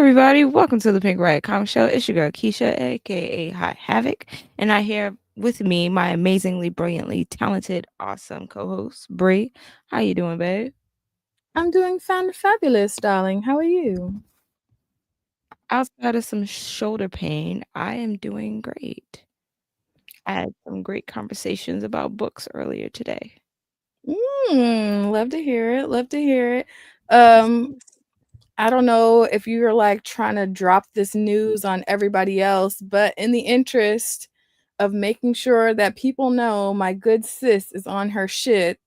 everybody, welcome to the Pink Riot Comic Show. It's your girl Keisha, aka Hot Havoc, and I here with me my amazingly, brilliantly talented, awesome co-host Bree. How you doing, babe? I'm doing fabulous, darling. How are you? Outside of some shoulder pain, I am doing great. I had some great conversations about books earlier today. Love to hear it. Love to hear it. Um, I don't know if you're like trying to drop this news on everybody else, but in the interest of making sure that people know my good sis is on her shit,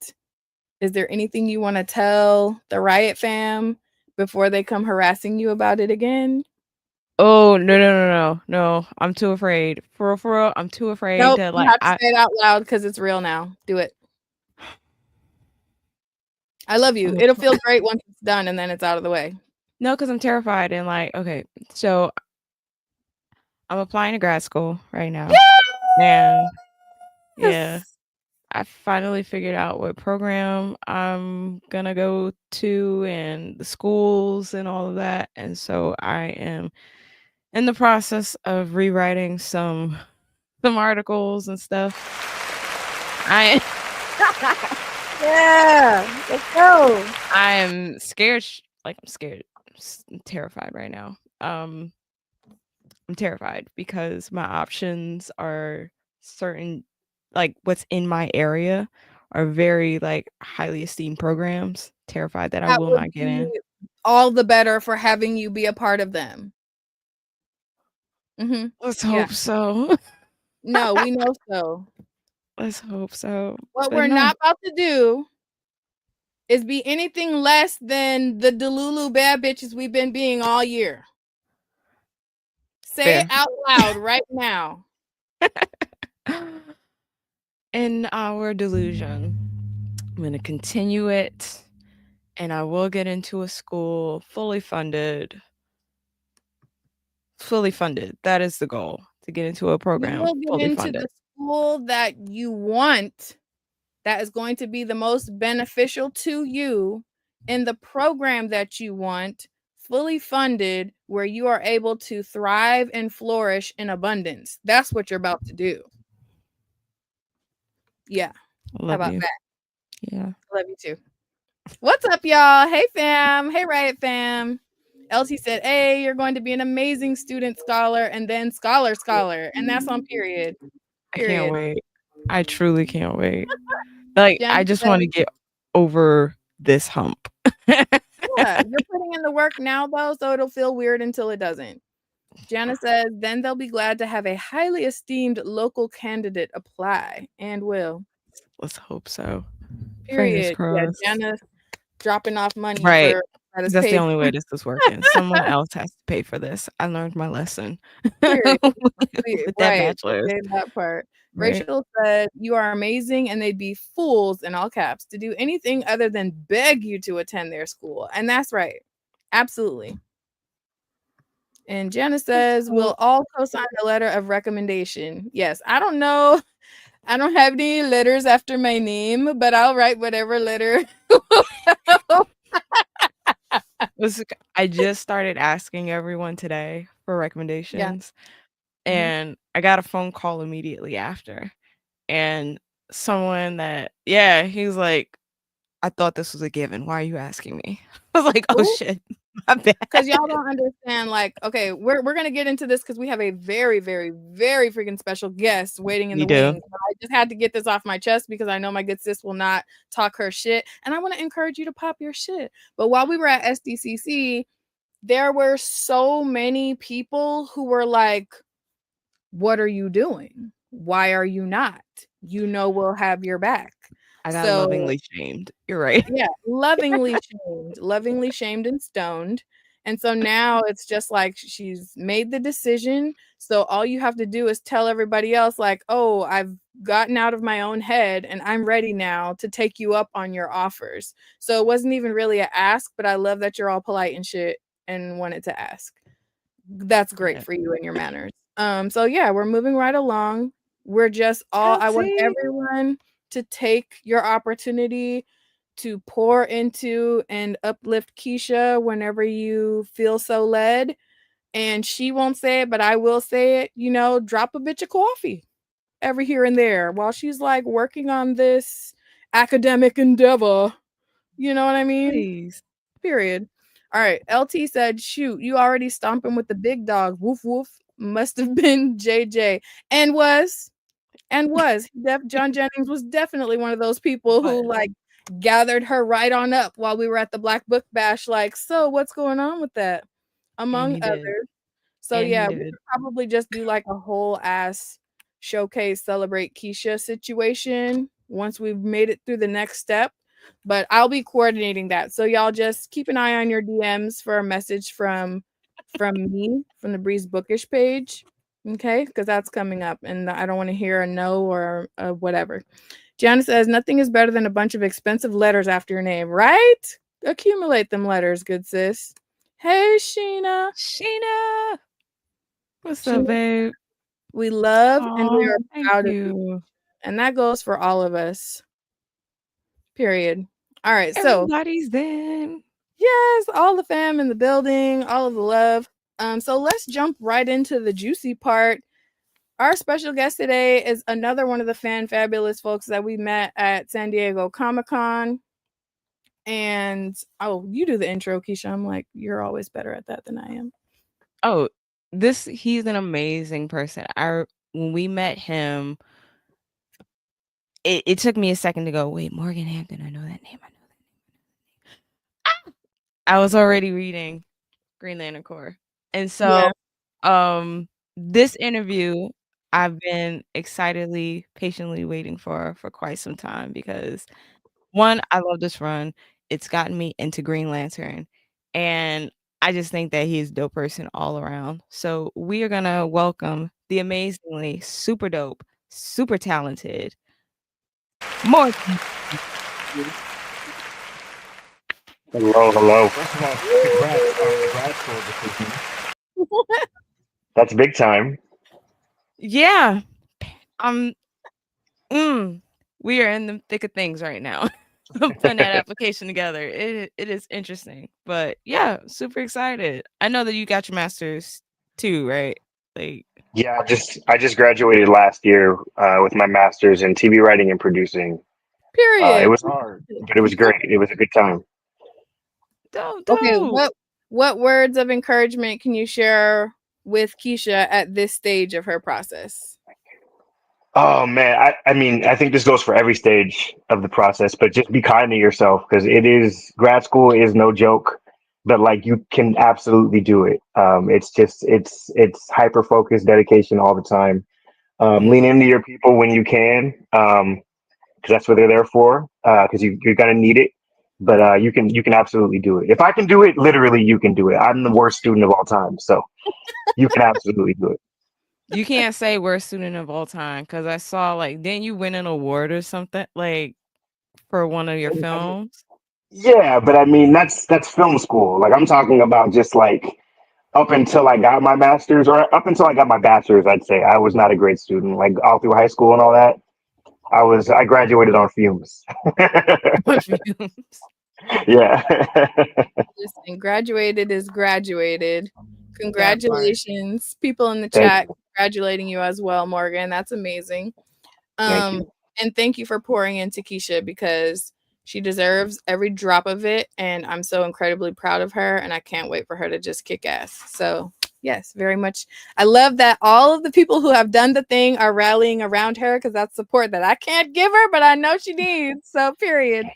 is there anything you want to tell the Riot Fam before they come harassing you about it again? Oh no! I'm too afraid. For real, I'm too afraid Nope, to you like. have to say it out loud because it's real now. Do it. I love you. I'm It'll feel great once it's done and then it's out of the way. no, because I'm terrified and like. Okay, so I'm applying to grad school right now. And yeah, Yes. I finally figured out what program I'm gonna go to and the schools and all of that. And so I am in the process of rewriting some articles and stuff. I Yeah. Let's go. I am scared I'm scared. I'm terrified right now. I'm terrified because my options are certain, like what's in my area are very like highly esteemed programs. Terrified that I That will would not get be in. all the better for having you be a part of them. Let's Yeah. hope so. No, we know so. Let's hope so. What But we're no. not about to do is be anything less than the Delulu bad bitches we've been being all year. Say it Fair. out loud right now. In our delusion, I'm going to continue it and I will get into a school fully funded. Fully funded. That is the goal, to get into a You program will get fully into funded. the school that you want, that is going to be the most beneficial to you, in the program that you want, fully funded, where you are able to thrive and flourish in abundance. That's what you're about to do. Yeah. How Love about you. that? Yeah. Love you too. What's up, y'all? Hey, fam. Hey, Riot Fam. Elsie said, hey, you're going to be an amazing student scholar and then scholar. And that's on period. I can't Period. wait. I truly can't wait. Like, Jen I just said, wanna get over this hump. yeah, you're putting in the work now, though, so it'll feel weird until it doesn't. Jana says, then they'll be glad to have a highly esteemed local candidate apply and will. Let's hope so. Fingers Period. Yeah, crossed. Jana dropping off money Right. for that is That's the paid only for. way this is working. Someone else has to pay for this. I learned my lesson Period. with that Right. bachelor's. Okay, that part. Right. Rachel said, you are amazing, and they'd be fools in all caps to do anything other than beg you to attend their school. And that's right. Absolutely. And Jana says, we'll all co-sign the letter of recommendation. Yes, I don't know. I don't have any letters after my name, but I'll write whatever letter. I just started asking everyone today for Yeah. recommendations, Mhm. and I got a phone call immediately after. And someone that he was like, "I thought this was a given. Why are you asking me?" I was like, "Oh Ooh. shit, my bad." Because y'all don't understand, like, okay, we're gonna get into this because we have a very, very, very freaking special guest waiting in We the do. wings. I just had to get this off my chest because I know my good sis will not talk her shit, and I want to encourage you to pop your shit. But while we were at SDCC, there were so many people who were like, "What are you doing? Why are you not? You know we'll have your back." I got So lovingly shamed. You're right. yeah, lovingly shamed and stoned. And so now it's just like she's made the decision. So all you have to do is tell everybody else, like, oh, I've gotten out of my own head and I'm ready now to take you up on your offers. So it wasn't even really a ask, but I love that you're all polite and shit and wanted to ask. That's great Yeah. for you and your manners. So yeah, we're moving right along. We're just all, I want Elsie. everyone to take your opportunity to pour into and uplift Keisha whenever you feel so led. and she won't say it, but I will say it, drop a bitch of coffee every here and there while she's like working on this academic endeavor. You know what I mean? Please. Period. All right. LT said, shoot, you already stomping with the big dog. Woof woof. Must have been JJ. And was. John Jennings was definitely one of those people who But like gathered her right on up while we were at the Black Book Bash. Like, so what's going on with that? and Among he did. others. So And he yeah, we did. could probably just do like a whole ass showcase, celebrate Keisha situation once we've made it through the next step. But I'll be coordinating that. So y'all just keep an eye on your DMs for a message from me from the Breeze Bookish page. Okay, because that's coming up, and I don't want to hear a no or a whatever. Gianna says nothing is better than a bunch of expensive letters after your name, right? Accumulate them letters, good sis. Hey, Sheena. Sheena. What's up, Sheena, babe? we love and we Oh, are thank proud of you, you. and that goes for all of us. Period. All right, so Everybody's in. yes, all the fam in the building, all of the love. So let's jump right into the juicy part. Our special guest today is another one of the fan fabulous folks that we met at San Diego Comic-Con. And you do the intro, Keisha. I'm like, you're always better at that than I am. Oh, he's an amazing person. When we met him, it took me a second to go, wait, Morgan Hampton, I know that name. I know that name. I was already reading Green Lantern Corps. And so Yeah. this interview I've been excitedly, patiently waiting for quite some time because one, I love this run. It's gotten me into Green Lantern, and I just think that he's a dope person all around. So we are gonna welcome the amazingly super dope, super talented Morgan. Hello, hello. First of all, congrats on the grad school decision. That's big time. Yeah, um, we are in the thick of things right now. I'm putting that application together. It is interesting, but yeah, super excited. I know that you got your master's too, right? Like, Yeah, I just graduated last year with my master's in TV writing and producing. It Period. was hard, but it was great. It was a good time. dope, Okay, dope. what words of encouragement can you share with Keisha at this stage of her process? Oh man, I mean, I think this goes for every stage of the process, but just be kind to yourself because grad school is no joke, but like you can absolutely do it. It's hyper focused dedication all the time. Lean Mhm. into your people when you can. Because that's what they're there for. Because you're gonna need it, but you can absolutely do it. If I can do it, literally you can do it. I'm the worst student of all time, so you can absolutely do it. You can't say worst student of all time because I saw like, didn't you win an award or something like for one of your films? Yeah, but I mean that's film school. Like I'm talking about just like up until I got my master's or up until I got my bachelor's, I'd say I was not a great student. Like all through high school and all that, I graduated on fumes. Yeah. Listen, graduated is graduated. That part. Congratulations. People in the Thank chat you. congratulating you as well, Morgan. That's amazing. Thank Um, you. and thank you for pouring into Keisha because she deserves every drop of it. And I'm so incredibly proud of her. And I can't wait for her to just kick ass. So, yes, very much. I love that all of the people who have done the thing are rallying around her because that's support that I can't give her, but I know she needs. So, period.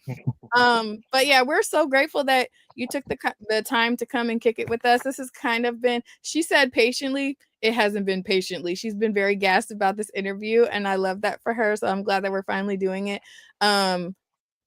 But yeah, we're so grateful that you took the time to come and kick it with us. This has kind of been, she said patiently, it hasn't been patiently. She's been very gassed about this interview, and I love that for her. So I'm glad that we're finally doing it.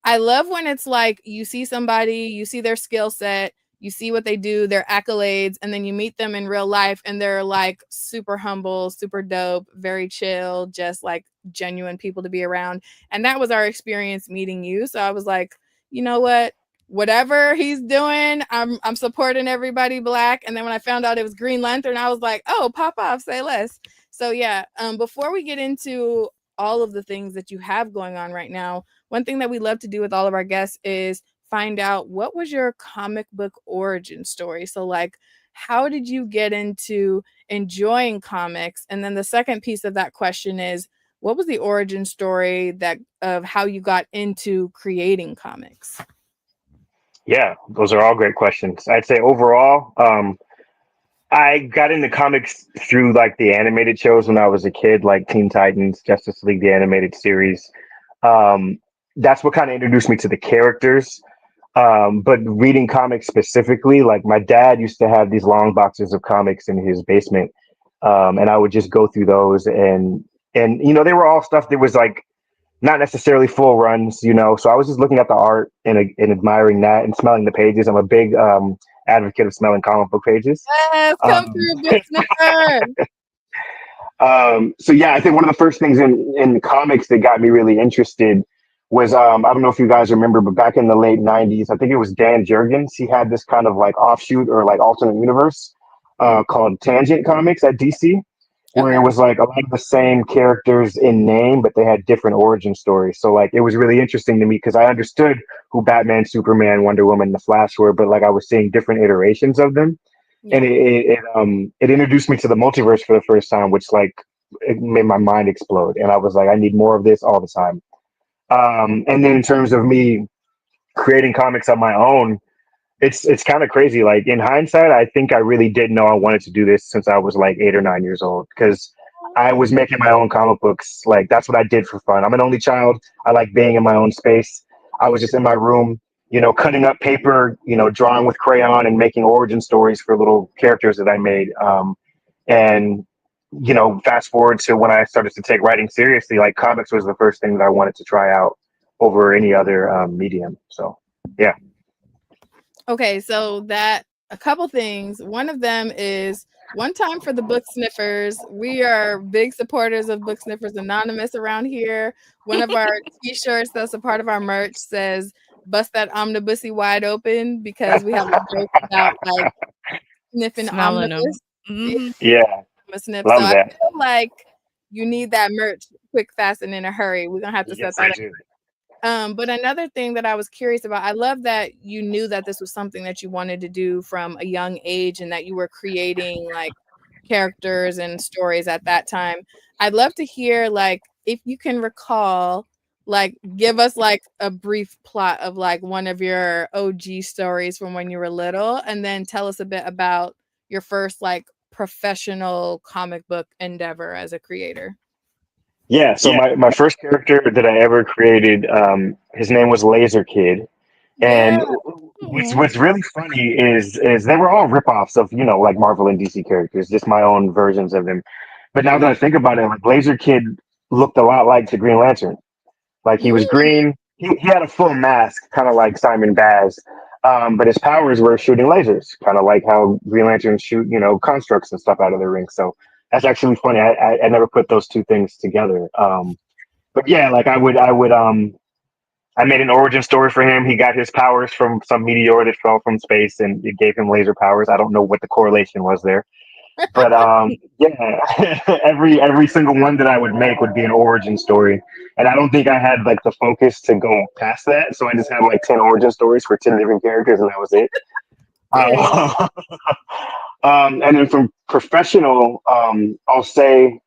I love when it's like you see somebody, you see their skill set, you see what they do, their accolades, and then you meet them in real life and they're like super humble, super dope, very chill, just like genuine people to be around. And that was our experience meeting you. So I was like, you know what? Whatever he's doing, I'm supporting everybody black. And then when I found out it was Green Lantern, I was like, oh, pop off, say less. So yeah, before we get into all of the things that you have going on right now, one thing that we love to do with all of our guests is find out what was your comic book origin story. So like how did you get into enjoying comics? And then the second piece of that question is, what was the origin story of how you got into creating comics? Yeah, those are all great questions. I'd say overall, I got into comics through like the animated shows when I was a kid, like Teen Titans, Justice League, the animated series. Um, that's what kind of introduced me to the characters. But reading comics specifically, like my dad used to have these long boxes of comics in his basement, and I would just go through those, and they were all stuff that was like not necessarily full runs, So I was just looking at the art and admiring that and smelling the pages. I'm a big advocate of smelling comic book pages. Yes, come through, Book Sniffer. So yeah, I think one of the first things in comics that got me really interested was I don't know if you guys remember, but back in the late '90s, I think it was Dan Jurgens. He had this kind of like offshoot or like alternate universe called Tangent Comics at DC, where Okay. it was like a lot of the same characters in name, but they had different origin stories. So like it was really interesting to me because I understood who Batman, Superman, Wonder Woman, and the Flash were, but like I was seeing different iterations of them. Yeah. And it introduced me to the multiverse for the first time, which like it made my mind explode. And I was like, I need more of this all the time. And then in terms of me creating comics on my own, it's kind of crazy. Like in hindsight, I think I really did know I wanted to do this since I was like 8 or 9 years old because I was making my own comic books. Like that's what I did for fun. I'm an only child. I like being in my own space. I was just in my room, cutting up paper, drawing with crayon and making origin stories for little characters that I made. And fast forward to when I started to take writing seriously, like comics was the first thing that I wanted to try out over any other medium. So, yeah. Okay, so that a couple things. One of them is one time for the Book Sniffers. We are big supporters of Book Sniffers Anonymous around here. One of our t-shirts that's a part of our merch says "Bust that omnibussy wide open" because we have a joke about like sniffing Smelling them. omnibus. Yeah, I'm a sniff. love So that. I feel like you need that merch quick, fast, and in a hurry. We're gonna have to Yes, set that I up. do. But another thing that I was curious about, I love that you knew that this was something that you wanted to do from a young age and that you were creating like characters and stories at that time. I'd love to hear like if you can recall, like give us like a brief plot of like one of your OG stories from when you were little, and then tell us a bit about your first like professional comic book endeavor as a creator. Yeah, so my first character that I ever created, his name was Laser Kid. Yeah. And what's really funny is they were all ripoffs of, like Marvel and DC characters, just my own versions of them. But now that I think about it, like Laser Kid looked a lot like the Green Lantern. Like he was green. He had a full mask, kind of like Simon Baz. But his powers were shooting lasers, kind of like how Green Lanterns shoot, constructs and stuff out of their ring. So that's actually funny. I never put those two things together. But yeah, like I made an origin story for him. He got his powers from some meteor that fell from space and it gave him laser powers. I don't know what the correlation was there. But yeah, every single one that I would make would be an origin story, and I don't think I had like the focus to go past that. So I just had like 10 origin stories for 10 different characters, and that was it. And then from professional, I'll say,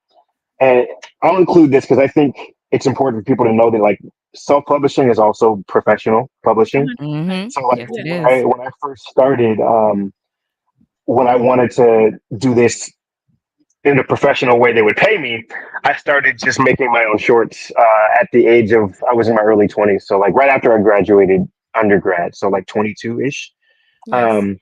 and I'll include this because I think it's important for people to know that like self-publishing is also professional publishing. Mm-hmm. So like Yes, it is. when I first started, when I wanted to do this in a professional way they would pay me, I started just making my own shorts at the age of, I was in my early 20s. So like right after I graduated undergrad, so like 22-ish. Yes.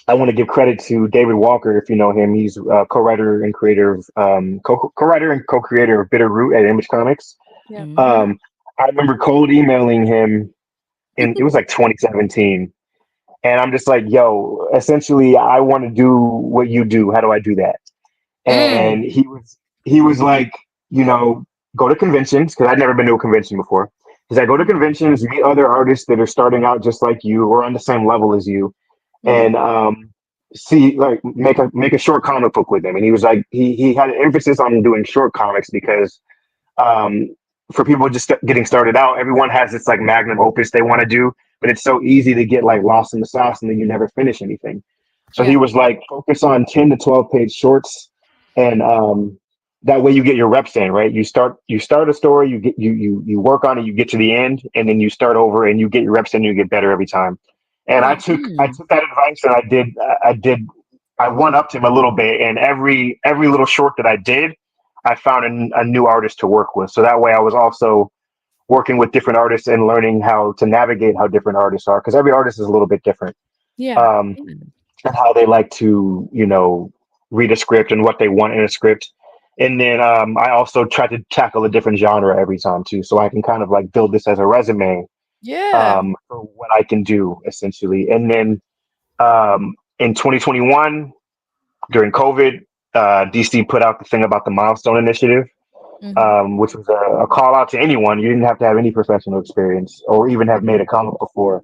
I want to give credit to David Walker, if you know him. He's co-writer and creator of co-writer and co-creator of Bitter Root at Image Comics. Yeah. I remember cold emailing him it was like 2017. And I'm just like, yo, essentially I want to do what you do. How do I do that? And he was like, go to conventions, because I'd never been to a convention before. He's like, go to conventions, meet other artists that are starting out just like you or on the same level as you, and see, like, make a short comic book with them. And he was like, he had an emphasis on doing short comics because for people just getting started out, everyone has this like magnum opus they want to do, but it's so easy to get like lost in the sauce and then you never finish anything. So he was like, focus on 10 to 12 page shorts, and that way you get your reps in, right? You start a story, you work on it, you get to the end, and then you start over and you get your reps in, and you get better every time. And I took that advice, and I one upped him a little bit, and every little short that I did, I found a new artist to work with. So that way I was also working with different artists and learning how to navigate how different artists are, because every artist is a little bit different. And how they like to, read a script and what they want in a script. And then I also try to tackle a different genre every time too, so I can kind of like build this as a resume for what I can do essentially. And then in 2021, during COVID, DC put out the thing about the Milestone Initiative, which was a call out to anyone. You didn't have to have any professional experience or even have made a comic before.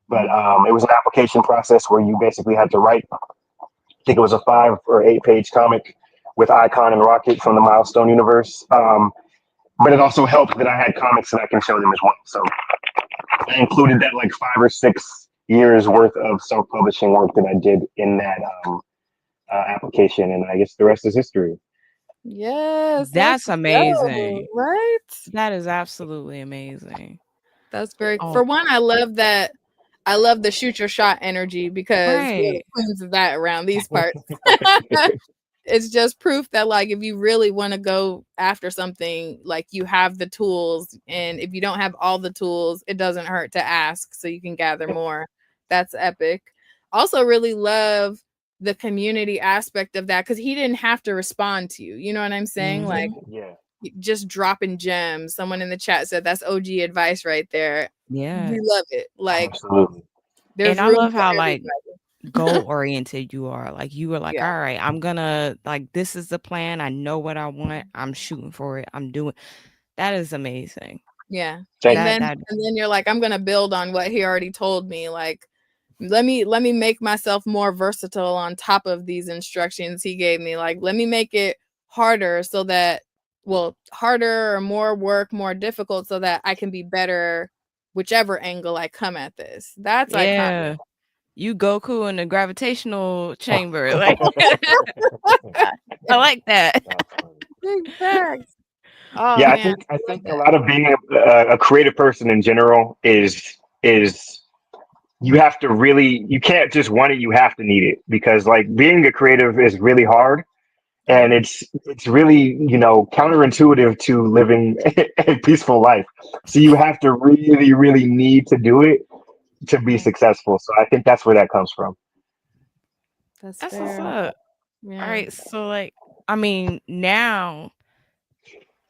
But it was an application process where you basically had to write, I think it was a 5 or 8 page comic with Icon and Rocket from the Milestone universe. But it also helped that I had comics that I can show them as well. So I included that like 5 or 6 years worth of self-publishing work that I did in that application. And I guess the rest is history. Yes. That's amazing. Right? That is absolutely amazing. That's very for one, I love that. I love the shoot your shot energy because we're the queens of that around these parts. It's just proof that like if you really want to go after something, like you have the tools, and if you don't have all the tools, it doesn't hurt to ask so you can gather more. That's epic. Also really love the community aspect of that, because he didn't have to respond to you. You know what I'm saying? Like just dropping gems. Someone in the chat said that's OG advice right there. Yeah. We love it. Like there's and I love how like goal oriented you are. Like you were like, all right, I'm gonna like this is the plan. I know what I want. I'm shooting for it. I'm doing. That is amazing. Yeah. And then you're like, I'm gonna build on what he already told me. Like let me make myself more versatile on top of these instructions he gave me. Like let me make it harder so that harder or more work, more difficult, so that I can be better whichever angle I come at this. That's iconic. You Goku in the gravitational chamber. Like I like that. Big facts. Oh, yeah, man, I think a lot of being a creative person in general is you have to really, you can't just want it, you have to need it, because like being a creative is really hard. And it's really, counterintuitive to living a peaceful life. So you have to really, really need to do it to be successful. So I think that's where that comes from. That's what's fair. up. Yeah. All right. So like, I mean, now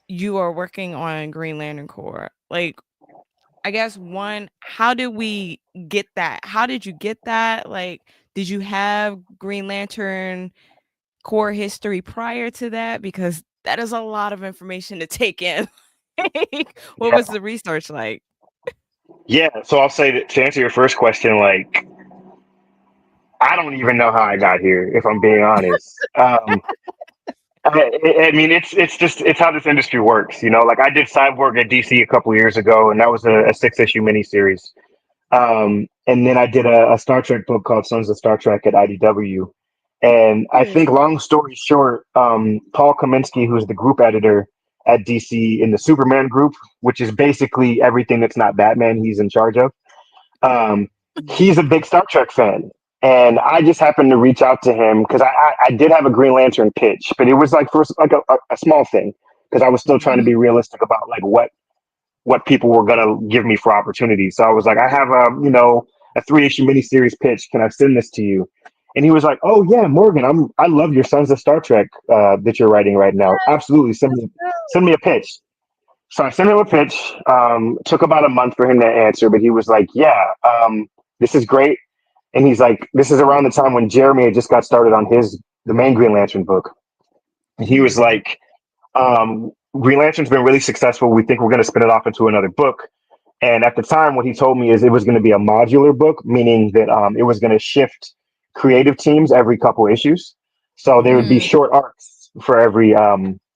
you are working on Green Lantern Corps. Like, I guess how did we get that? How did you get that? Like, did you have Green Lantern Corps history prior to that? Because that is a lot of information to take in. What was the research like? Yeah, so I'll say that to answer your first question, like I don't even know how I got here, if I'm being honest. I mean, it's how this industry works, Like I did Cyborg at DC a couple years ago, and that was a 6-issue miniseries. And then I did a Star Trek book called Sons of Star Trek at IDW. And I think, long story short, Paul Kaminsky, who's the group editor at DC in the Superman group, which is basically everything that's not Batman, he's in charge of. He's a big Star Trek fan. And I just happened to reach out to him because I did have a Green Lantern pitch, but it was like first like a small thing, because I was still trying to be realistic about like what people were gonna give me for opportunities. So I was like, I have a 3-issue miniseries pitch. Can I send this to you? And he was like, oh yeah, Morgan, I love your Sons of Star Trek that you're writing right now. Absolutely, send me a pitch. So I sent him a pitch. Took about a month for him to answer, but he was like, yeah, this is great. And he's like, this is around the time when Jeremy had just got started on the main Green Lantern book. And he was like, Green Lantern's been really successful. We think we're going to spin it off into another book. And at the time, what he told me is it was going to be a modular book, meaning that it was going to shift creative teams every couple issues. So there would be short arcs for every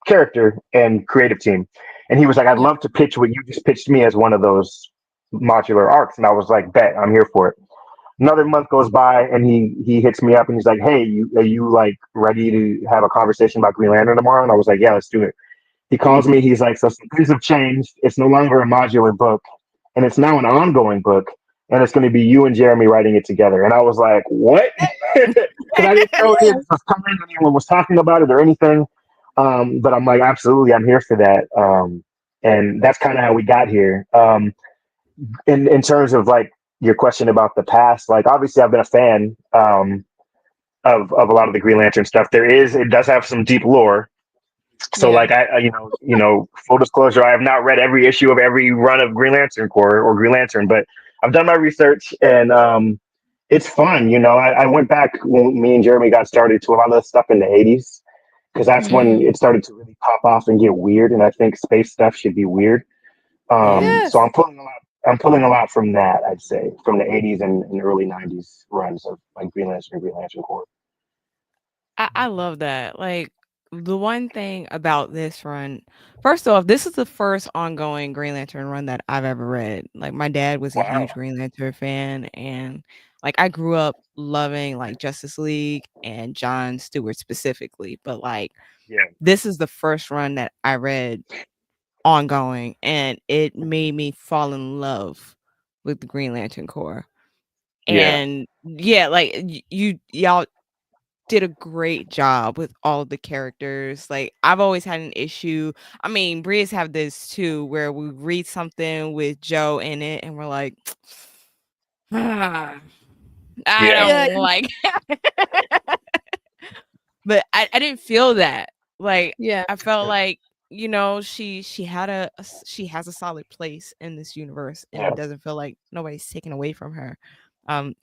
character and creative team. And he was like, I'd love to pitch what you just pitched me as one of those modular arcs. And I was like, bet, I'm here for it. Another month goes by, and he hits me up, and he's like, "Hey, are you like ready to have a conversation about Green Lantern tomorrow?" And I was like, "Yeah, let's do it." He calls me. He's like, "So some things have changed. It's no longer a modular book, and it's now an ongoing book, and it's going to be you and Jeremy writing it together." And I was like, "What?" Because I didn't know any of this was coming, anyone was talking about it or anything. But I'm like, absolutely, I'm here for that. And that's kind of how we got here. In terms of like your question about the past, like obviously I've been a fan of a lot of the Green Lantern stuff. It does have some deep lore. So Yeah. like full disclosure, I have not read every issue of every run of Green Lantern Corps or Green Lantern, but I've done my research, and it's fun. I went back when me and Jeremy got started to a lot of the stuff in the '80s, because that's when Mm. it started to really pop off and get weird, and I think space stuff should be weird. Yeah. So Yes. I'm pulling a lot from that, I'd say, from the '80s and early '90s runs of like Green Lantern and Green Lantern Corps. I love that. Like the one thing about this run, first off, this is the first ongoing Green Lantern run that I've ever read. Like my dad was a Wow. huge Green Lantern fan, and like I grew up loving like Justice League and John Stewart specifically, but like Yeah. this is the first run that I read ongoing, and it made me fall in love with the Green Lantern Corps. Yeah. And yeah, like y'all did a great job with all the characters. Like I've always had an issue. I mean, Breeze have this too, where we read something with Joe in it, and we're like, "Ah, I Yeah. Yeah. don't like." But I didn't feel that. Like Yeah. I felt like she had she has a solid place in this universe, and Yeah. it doesn't feel like nobody's taken away from her.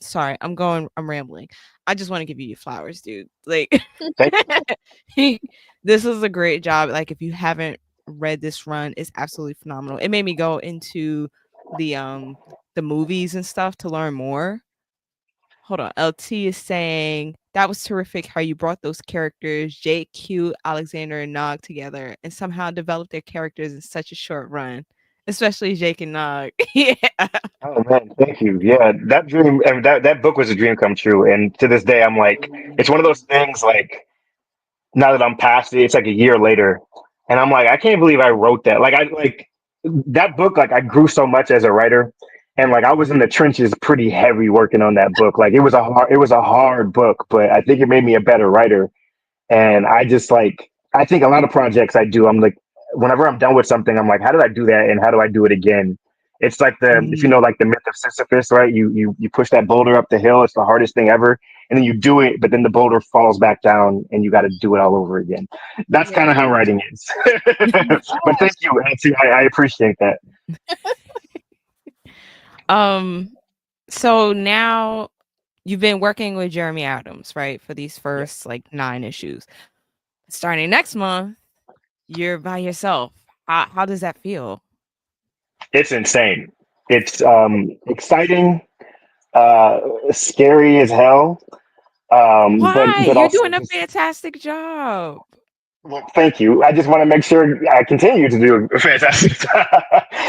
Sorry, I'm rambling. I just want to give you your flowers, dude. Like Thank this is a great job. Like if you haven't read this run, it's absolutely phenomenal. It made me go into the movies and stuff to learn more. Hold on. LT is saying that was terrific how you brought those characters, Jake, Q, Alexander, and Nog together and somehow developed their characters in such a short run. Especially Jake and Nog. Yeah. Oh man, thank you. Yeah, that dream, and that book was a dream come true. And to this day, I'm like, it's one of those things. Like now that I'm past it, it's like a year later, and I'm like, I can't believe I wrote that. Like I like that book. Like I grew so much as a writer, and like I was in the trenches pretty heavy working on that book. Like it was a hard book, but I think it made me a better writer. And I just like, I think a lot of projects I do, I'm like, whenever I'm done with something, I'm like, how did I do that? And how do I do it again? It's like if you know, Mm. like the myth of Sisyphus, right? You push that boulder up the hill. It's the hardest thing ever. And then you do it, but then the boulder falls back down and you got to do it all over again. That's kind Yeah. of how writing is. But thank you, Nancy. I appreciate that. So now you've been working with Jeremy Adams, right, for these Yeah. first like 9 issues. Starting next month, you're by yourself. How does that feel? It's insane. It's exciting, scary as hell. Why? But You're also doing a just fantastic job. well, thank you. I just want to make sure I continue to do a fantastic job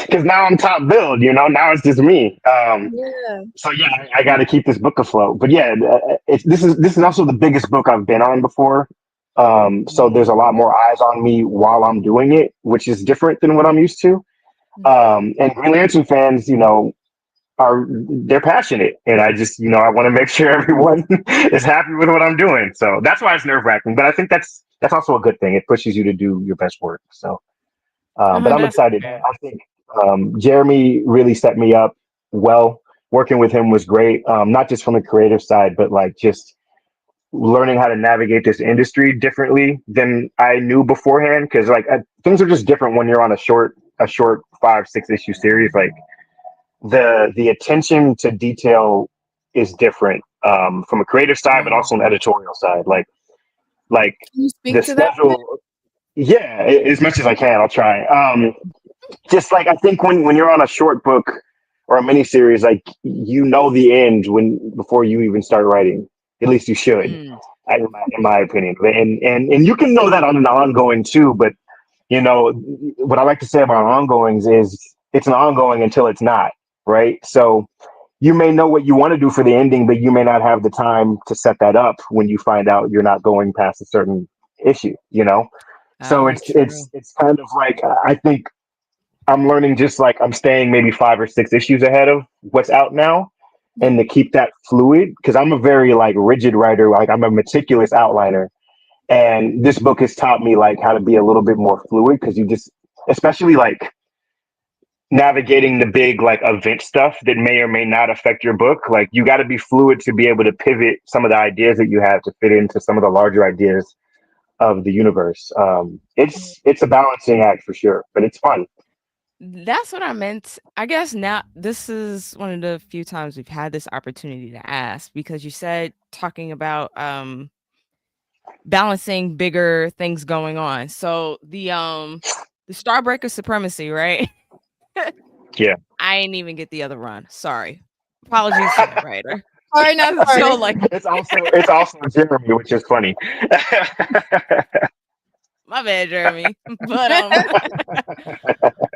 because now I'm top billed. Now it's just me. Yeah. So yeah, I got to keep this book afloat. But yeah, this is also the biggest book I've been on before. So there's a lot more eyes on me while I'm doing it, which is different than what I'm used to. And Green Lantern fans, they're passionate, and I just I want to make sure everyone is happy with what I'm doing. So that's why it's nerve wracking, but I think that's also a good thing. It pushes you to do your best work. So but I'm That's excited. fair. I think Jeremy really set me up well. Working with him was great, not just from the creative side, but like just learning how to navigate this industry differently than I knew beforehand, because like things are just different when you're on a short 5-6 issue series. Like the attention to detail is different, from a creative side, but Mm. also an editorial side. Like Can you the speak to that? schedule. Yeah, as much as I can, I'll try. Just like I think when you're on a short book or a mini series, like the end before you even start writing. At least you should, Mm. in my opinion. And you can know that on an ongoing too. But what I like to say about ongoings is it's an ongoing until it's not, right? So you may know what you want to do for the ending, but you may not have the time to set that up when you find out you're not going past a certain issue, you know? So True. it's kind of like, I think I'm learning, just like I'm staying maybe 5 or 6 issues ahead of what's out now, and to keep that fluid, because I'm a very like rigid writer, like I'm a meticulous outliner, and this book has taught me like how to be a little bit more fluid, because you just, especially like navigating the big like event stuff that may or may not affect your book, like you got to be fluid to be able to pivot some of the ideas that you have to fit into some of the larger ideas of the universe. It's a balancing act for sure, but it's fun. That's what I meant. I guess now this is one of the few times we've had this opportunity to ask, because you said talking about balancing bigger things going on. So the Starbreaker supremacy, right? Yeah. I ain't even get the other run. Sorry. Apologies to the writer. Sorry, not sorry. So like it's also Jeremy, which is funny. my bad, Jeremy. But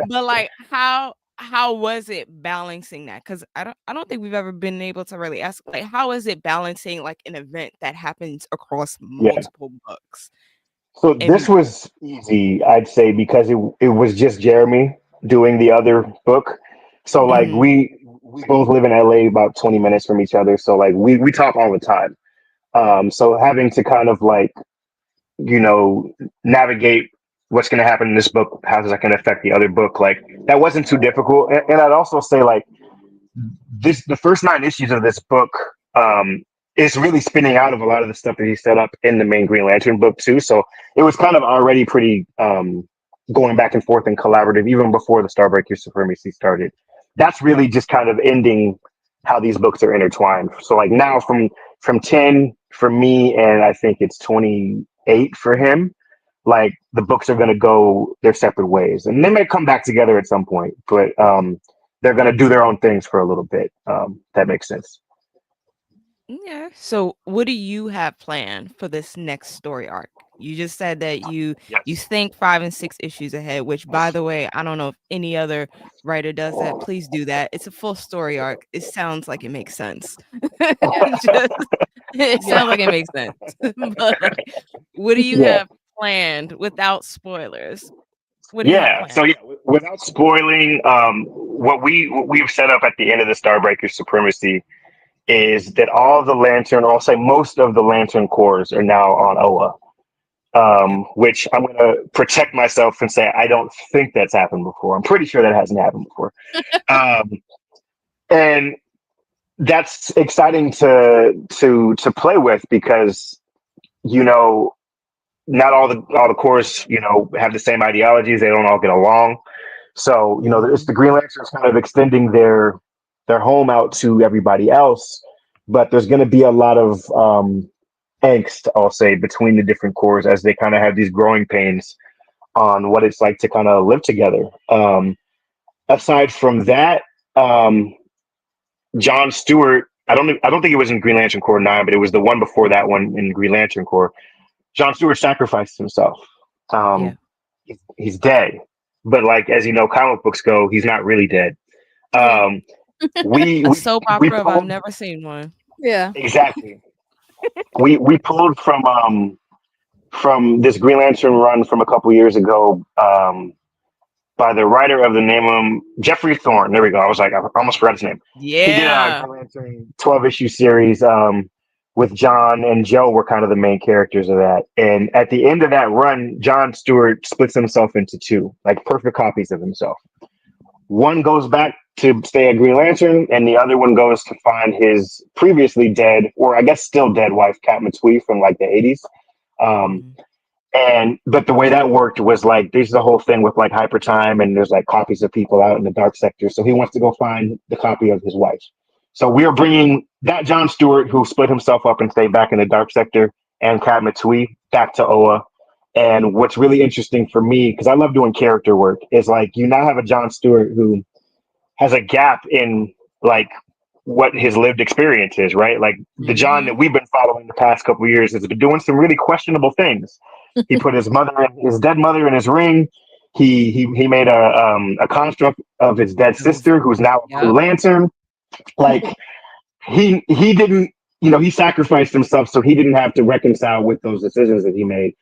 but like how was it balancing that? Because I don't think we've ever been able to really ask, like, how is it balancing like an event that happens across multiple books? So this was easy, I'd say, because it was just Jeremy doing the other book. So like we both live in LA about 20 minutes from each other. So like we talk all the time. So having to kind of like, you know, navigate what's going to happen in this book, how is that going to affect the other book, like that wasn't too difficult. And I'd also say like the first 9 issues of this book is really spinning out of a lot of the stuff that he set up in the main Green Lantern book too. So it was kind of already pretty going back and forth and collaborative even before the Starbreaker Supremacy started. That's really just kind of ending how these books are intertwined. So like now from 10 for me, and I think it's 28 for him, like the books are going to go their separate ways, and they may come back together at some point, but they're going to do their own things for a little bit. That makes sense. Yeah. So what do you have planned for this next story arc? You just said that you think 5 and 6 issues ahead, which, by the way, I don't know if any other writer does that. Please do that. It's a full story arc. It sounds like it makes sense. It sounds like it makes sense. But like, what do you have planned without spoilers? What do you have planned? So without spoiling, what we've set up at the end of the Starbreaker Supremacy is that all the Lantern, or I'll say most of the Lantern cores, are now on Oa. Which I'm going to protect myself and say I don't think that's happened before. I'm pretty sure that hasn't happened before. And that's exciting to play with, because, you know, not all the cores, you know, have the same ideologies. They don't all get along. So, you know, it's the Green Lanterns kind of extending their home out to everybody else, but there's going to be a lot of angst, I'll say, between the different cores as they kind of have these growing pains on what it's like to kind of live together. Aside from that, John Stewart, I don't think it was in Green Lantern Corps 9, but it was the one before that one in Green Lantern Corps. John Stewart sacrificed himself. He's dead, but like, as you know, comic books go, he's not really dead. A soap opera, I've never seen one. Yeah, exactly. we pulled from this Green Lantern run from a couple years ago, by the writer of the name of Jeffrey Thorne. There we go. I was like, I almost forgot his name. Yeah. He did a Green Lantern 12-issue series with John and Joe were kind of the main characters of that. And at the end of that run, John Stewart splits himself into 2, like perfect copies of himself. One goes back to stay at Green Lantern, and the other one goes to find his previously dead, or I guess still dead, wife, Kat Matui, from like the 80s. But the way that worked was like, there's the whole thing with like hyper time, and there's like copies of people out in the dark sector. So he wants to go find the copy of his wife. So we are bringing that John Stewart, who split himself up and stayed back in the dark sector, and Kat Matui back to Oa. And what's really interesting for me, because I love doing character work, is like you now have a John Stewart who has a gap in like what his lived experience is, right? Like the John that we've been following the past couple of years has been doing some really questionable things. He put his dead mother in his ring. He made a construct of his dead sister, who's now a Blue Lantern. Like he didn't, he sacrificed himself so he didn't have to reconcile with those decisions that he made.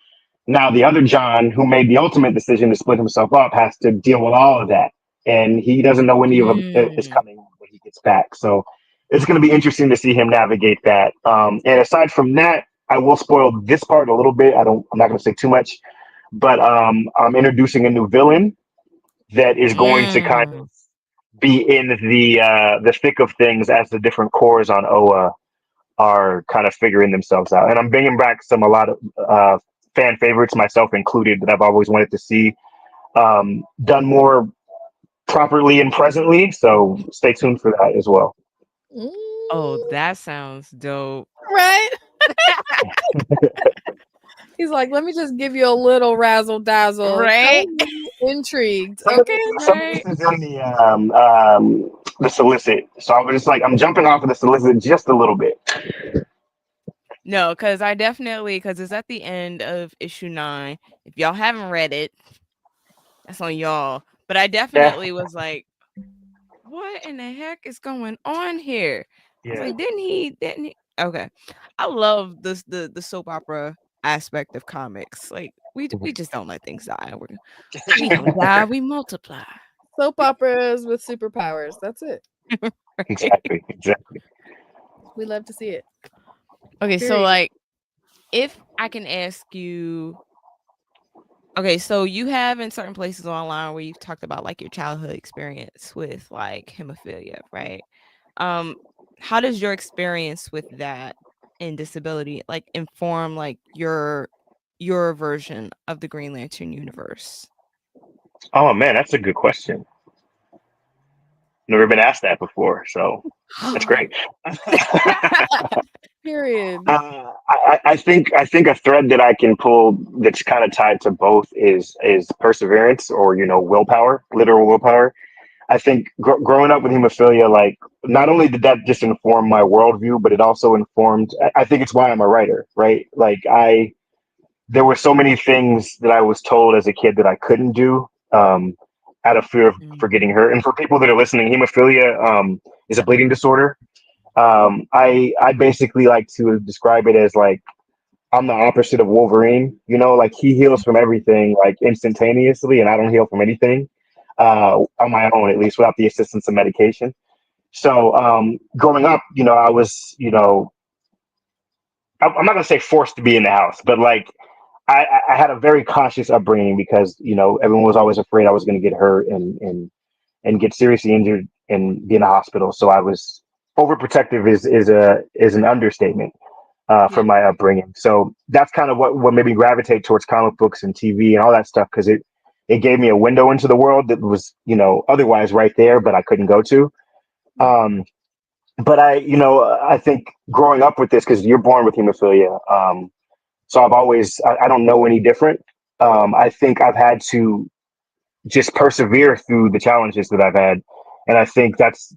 Now the other John, who made the ultimate decision to split himself up, has to deal with all of that, and he doesn't know any of it is coming when he gets back. So it's going to be interesting to see him navigate that. And aside from that, I will spoil this part a little bit. I'm not going to say too much, but I'm introducing a new villain that is going to kind of be in the thick of things as the different cores on Oa are kind of figuring themselves out. And I'm bringing back a lot of fan favorites, myself included, that I've always wanted to see done more properly and presently. So stay tuned for that as well. Oh, that sounds dope. Right? He's like, let me just give you a little razzle dazzle. Right? Intrigued. Some Okay. of this is in the solicit. So I was just like, I'm jumping off of the solicit just a little bit. No, because it's at the end of issue 9. If y'all haven't read it, that's on y'all. But I definitely was like, what in the heck is going on here? I was like, didn't he? Okay. I love this the soap opera aspect of comics. Like we just don't let things die. We don't die, we multiply. Soap operas with superpowers. That's it. Exactly. We love to see it. Okay, so like if I can ask you, okay, so you have in certain places online where you've talked about like your childhood experience with like hemophilia, right? How does your experience with that and disability like inform like your version of the Green Lantern universe? Oh man, that's a good question. Never been asked that before, so that's great. Period. I think a thread that I can pull that's kind of tied to both is perseverance, or willpower, literal willpower. I think growing up with hemophilia, like not only did that just inform my worldview, but it also informed. I think it's why I'm a writer, right? Like there were so many things that I was told as a kid that I couldn't do, out of fear of getting hurt. And for people that are listening, hemophilia is a bleeding disorder. I basically like to describe it as like I'm the opposite of Wolverine. Like he heals from everything like instantaneously, and I don't heal from anything on my own, at least without the assistance of medication. So growing up, I was, I'm not gonna say forced to be in the house, but like I had a very cautious upbringing because everyone was always afraid I was going to get hurt and get seriously injured and be in the hospital. So I was overprotective is an understatement for my upbringing. So that's kind of what made me gravitate towards comic books and TV and all that stuff, because it gave me a window into the world that was otherwise right there, but I couldn't go to. But I think growing up with this, because you're born with hemophilia. So I don't know any different. I think I've had to just persevere through the challenges that I've had. And I think that's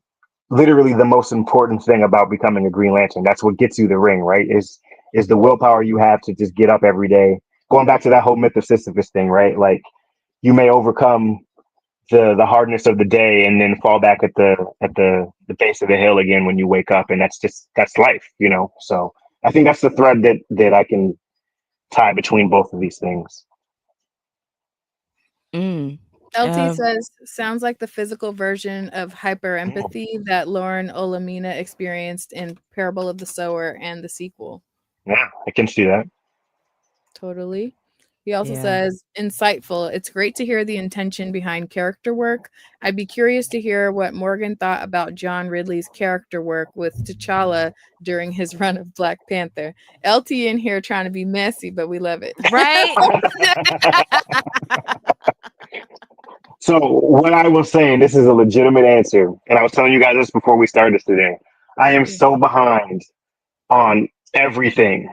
literally the most important thing about becoming a Green Lantern. That's what gets you the ring, right? Is the willpower you have to just get up every day. Going back to that whole myth of Sisyphus thing, right? Like you may overcome the hardness of the day and then fall back at the base of the hill again when you wake up. And that's life, So I think that's the thread that I can tie between both of these things. LT says, sounds like the physical version of hyper empathy that Lauren Olamina experienced in Parable of the Sower and the sequel. Yeah, I can see that. Totally. He also says, insightful. It's great to hear the intention behind character work. I'd be curious to hear what Morgan thought about John Ridley's character work with T'Challa during his run of Black Panther. LT in here trying to be messy, but we love it. Right? So what I was saying, this is a legitimate answer, and I was telling you guys this before we started today. I am so behind on everything.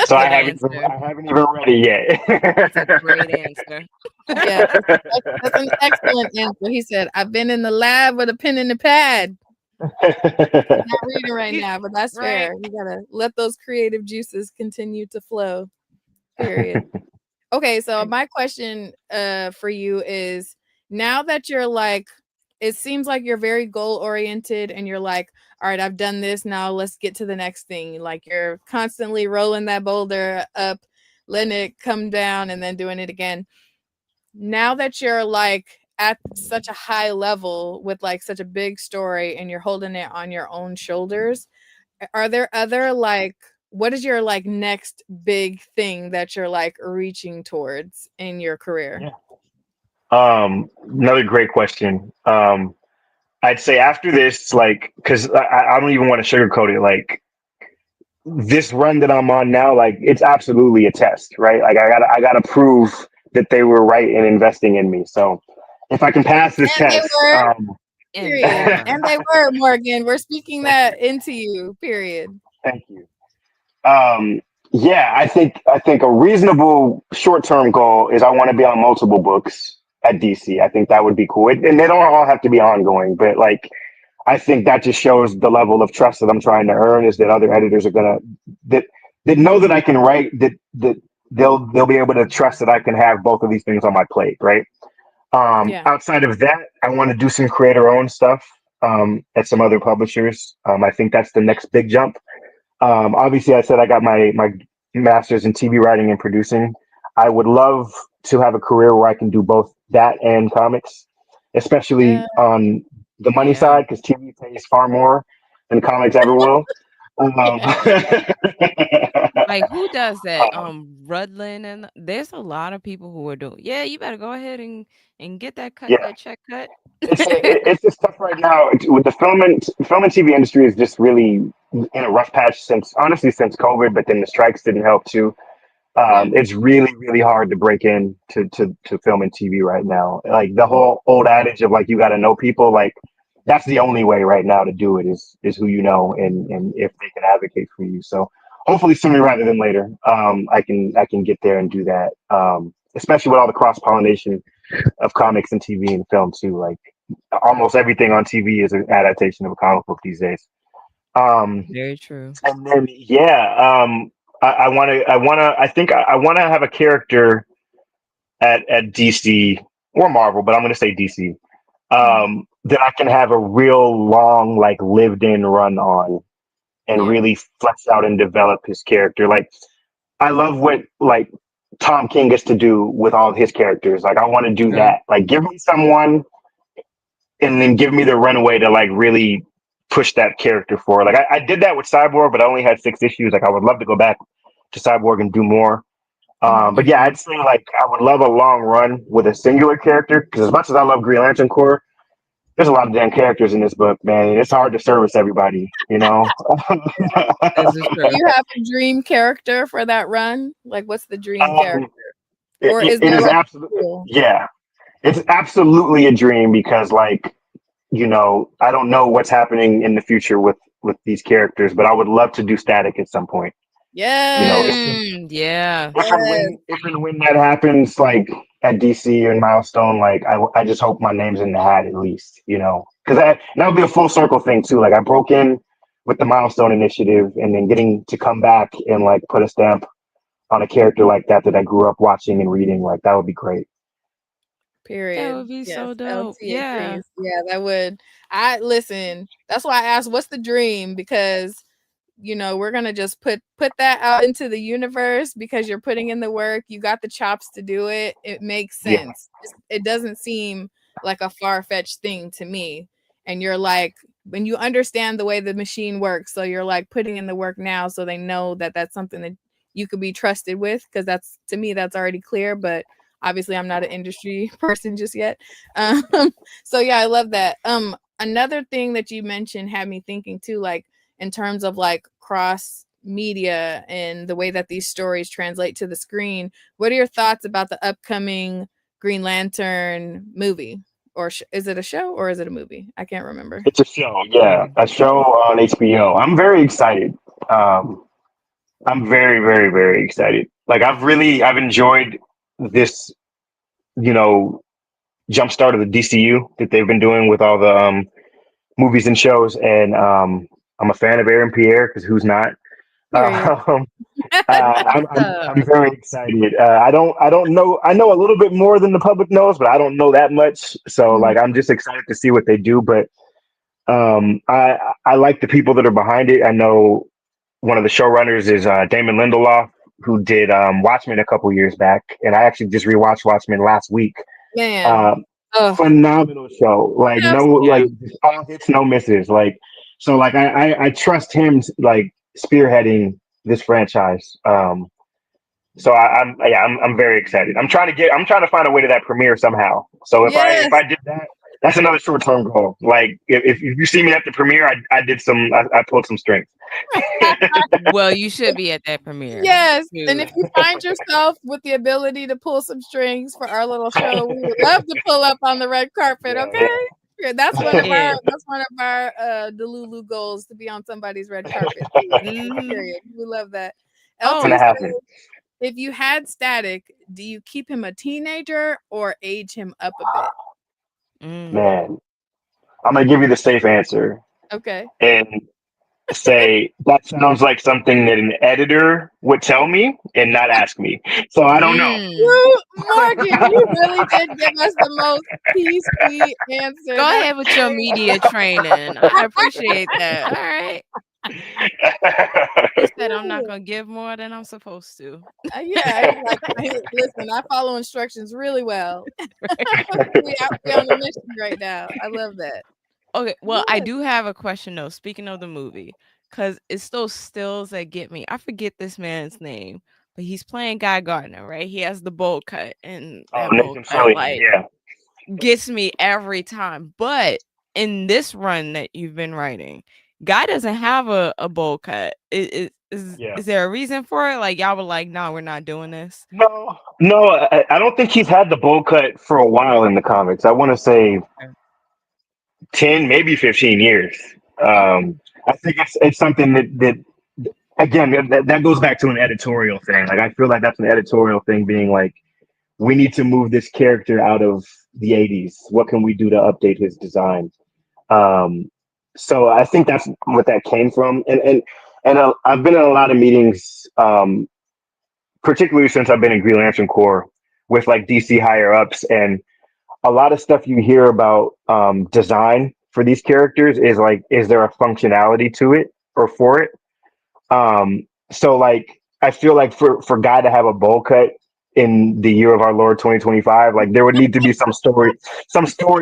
So I haven't even read it yet. That's a great answer. Yeah, that's an excellent answer. He said, I've been in the lab with a pen and a pad. Not reading right now, but that's fair. You gotta let those creative juices continue to flow. Period. Okay, so my question for you is, now that you're like it seems like you're very goal oriented, and you're like, all right, I've done this, now let's get to the next thing. Like you're constantly rolling that boulder up, letting it come down, and then doing it again. Now that you're like at such a high level with like such a big story and you're holding it on your own shoulders, are there other like, what is your like next big thing that you're like reaching towards in your career? Yeah. Another great question. I'd say after this, like, because I don't even want to sugarcoat it. Like this run that I'm on now, like it's absolutely a test, right? Like I gotta prove that they were right in investing in me. So if I can pass this And they test, were, And period. And they were, Morgan. We're speaking that into you, period. thank you. Yeah, I think a reasonable short-term goal is I want to be on multiple books at DC. I think that would be cool. And they don't all have to be ongoing, but like I think that just shows the level of trust that I'm trying to earn is that other editors are gonna that that know that I can write, that they'll be able to trust that I can have both of these things on my plate, right? Yeah. Outside of that, I want to do some creator owned stuff at some other publishers. I think that's the next big jump. Obviously, I said I got my master's in TV writing and producing. I would love to have a career where I can do both that and comics, especially Yeah. on the money yeah, side, because TV pays far more than comics ever will. Um, Yeah. like who does that? um, Rudlin, and there's a lot of people who are doing. Yeah, you better go ahead and get yeah, that check cut. it's just tough right now with the film and TV industry is just really in a rough patch since honestly since COVID, but then the strikes didn't help too. Yeah. It's really, really hard to break in to film and TV right now. Like the whole old adage of like you got to know people, like that's the only way right now to do it is who you know and if they can advocate for you. So hopefully sooner rather than later, I can get there and do that. Especially with all the cross pollination of comics and TV and film too. Like almost everything on TV is an adaptation of a comic book these days. Um, Very true. and then I want to have a character at DC or Marvel, but I'm going to say DC Mhm. that I can have a real long like lived in run on and Yeah. really flesh out and develop his character. Like I love what like Tom King gets to do with all of his characters. Like I want to do True. that. Like give me someone and then give me the runway to like really push that character forward. Like I did that with Cyborg, but I only had 6 issues. Like I would love to go back to Cyborg and do more. Mhm. But yeah, I'd say like I would love a long run with a singular character because as much as I love Green Lantern Corps, there's a lot of damn characters in this book, man. It's hard to service everybody, you know. This is Do true. you have a dream character for that run? Like, what's the dream character? um, Or is it there is like absolutely cool? yeah, it's absolutely a dream because like I don't know what's happening in the future with these characters, but I would love to do Static at some point. You know, Yes. Yeah. Yes. if and when that happens, like at DC and Milestone, like I just hope my name's in the hat at least, because that would be a full circle thing too. Like I broke in with the Milestone initiative, and then getting to come back and like put a stamp on a character like that I grew up watching and reading, like that would be great. That Period. would be Yes. so dope. LT Yeah. agrees. Yeah, that would. I listen. That's why I asked, what's the dream? Because we're gonna just put that out into the universe because you're putting in the work. You got the chops to do it. It makes Yeah, sense. It doesn't seem like a far-fetched thing to me. And you're like, when you understand the way the machine works, so you're like putting in the work now, so they know that that's something that you could be trusted with. Because that's, to me, that's already clear. But obviously, I'm not an industry person just yet. Um, so yeah, I love that. Another thing that you mentioned had me thinking too, like in terms of like cross media and the way that these stories translate to the screen. What are your thoughts about the upcoming Green Lantern movie? Or is it a show or is it a movie? I can't remember. it's a show. Yeah, a show on HBO. I'm very excited. Um, I'm very, very, very excited. Like I've enjoyed this, you know, jumpstart of the DCU that they've been doing with all the movies and shows, and I'm a fan of Aaron Pierre because who's not? Period. I'm very excited. I don't know. I know a little bit more than the public knows, but I don't know that much. So like, I'm just excited to see what they do. But I like the people that are behind it. I know one of the showrunners is Damon Lindelof, who did Watchmen a couple years back, and I actually just rewatched Watchmen last week. Man. Phenomenal show. Like like all hits, no misses. Like so, like I trust him like spearheading this franchise. So I'm very excited. I'm trying to find a way to that premiere somehow. So if I did that, that's another short term goal. Like if you see me at the premiere, I pulled some strings. Well, you should be at that premiere. Yes, too. and if you find yourself with the ability to pull some strings for our little show, we would love to pull up on the red carpet. Okay, yeah, that's one of our Delulu goals, to be on somebody's red carpet. Period. We love that. LT says, if you had Static, do you keep him a teenager or age him up a bit? Man, I'm gonna give you the safe answer. Okay. And say that sounds like something that an editor would tell me and not ask me. So I don't know. Morgan, you really did give us the most PC answer. Go ahead with your media training. I appreciate that. All right. He said I'm not gonna give more than I'm supposed to. Yeah, like, listen, I follow instructions really well. we on a mission right now. I love that. Okay, well, I do have a question though. Speaking of the movie, because it's those stills that get me. I forget this man's name, but he's playing Guy Gardner, right? He has the bowl cut, and that bowl cut, like, gets me every time. But in this run that you've been writing, Guy doesn't have a bowl cut. Is there a reason for it? Like y'all were like, no, we're not doing this. No, I don't think he's had the bowl cut for a while in the comics. I want to say 10, maybe 15 years. I think it's something that again, that goes back to an editorial thing. Like I feel like that's an editorial thing, being like, we need to move this character out of the 80s. What can we do to update his design? So I think that's what that came from. And I've been in a lot of meetings, particularly since I've been in Green Lantern Corps, with like DC higher ups, and a lot of stuff you hear about design for these characters is like, is there a functionality to it or for it? So like, I feel like for Guy to have a bowl cut in the year of our Lord 2025, like there would need to be some story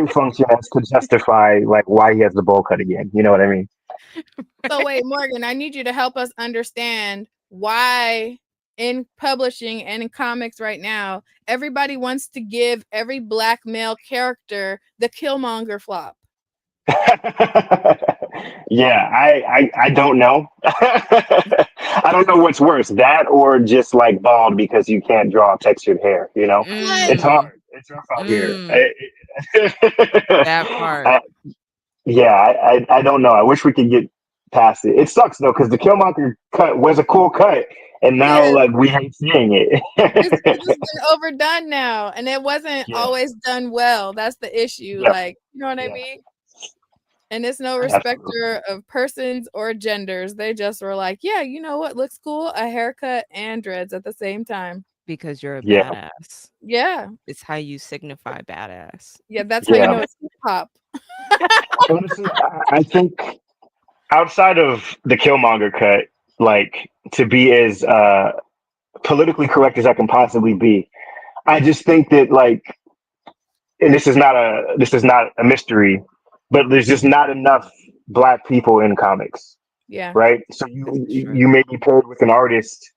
function that's to justify like why he has the bowl cut again. You know what I mean? So wait, Morgan, I need you to help us understand why in publishing and in comics right now, everybody wants to give every Black male character the Killmonger flop. Yeah, I don't know. I don't know what's worse, that or just like bald because you can't draw textured hair. You know, it's hard. It's rough out here. That part. I don't know. I wish we could get past it. It sucks though, because the Killmonger cut was a cool cut, and now like we hate seeing it. It's been overdone now, and it wasn't always done well. That's the issue. Like, you know what I mean? And it's no respecter of persons or genders. They just were like, yeah, you know what looks cool? A haircut and dreads at the same time. Because you're a badass. Yeah. It's how you signify badass. Yeah, that's how you know it's hip hop. Honestly, I think outside of the Killmonger cut, like to be as politically correct as I can possibly be, I just think that like, and this is not a mystery, but there's just not enough Black people in comics. Yeah. Right. So you may be paired with an artist,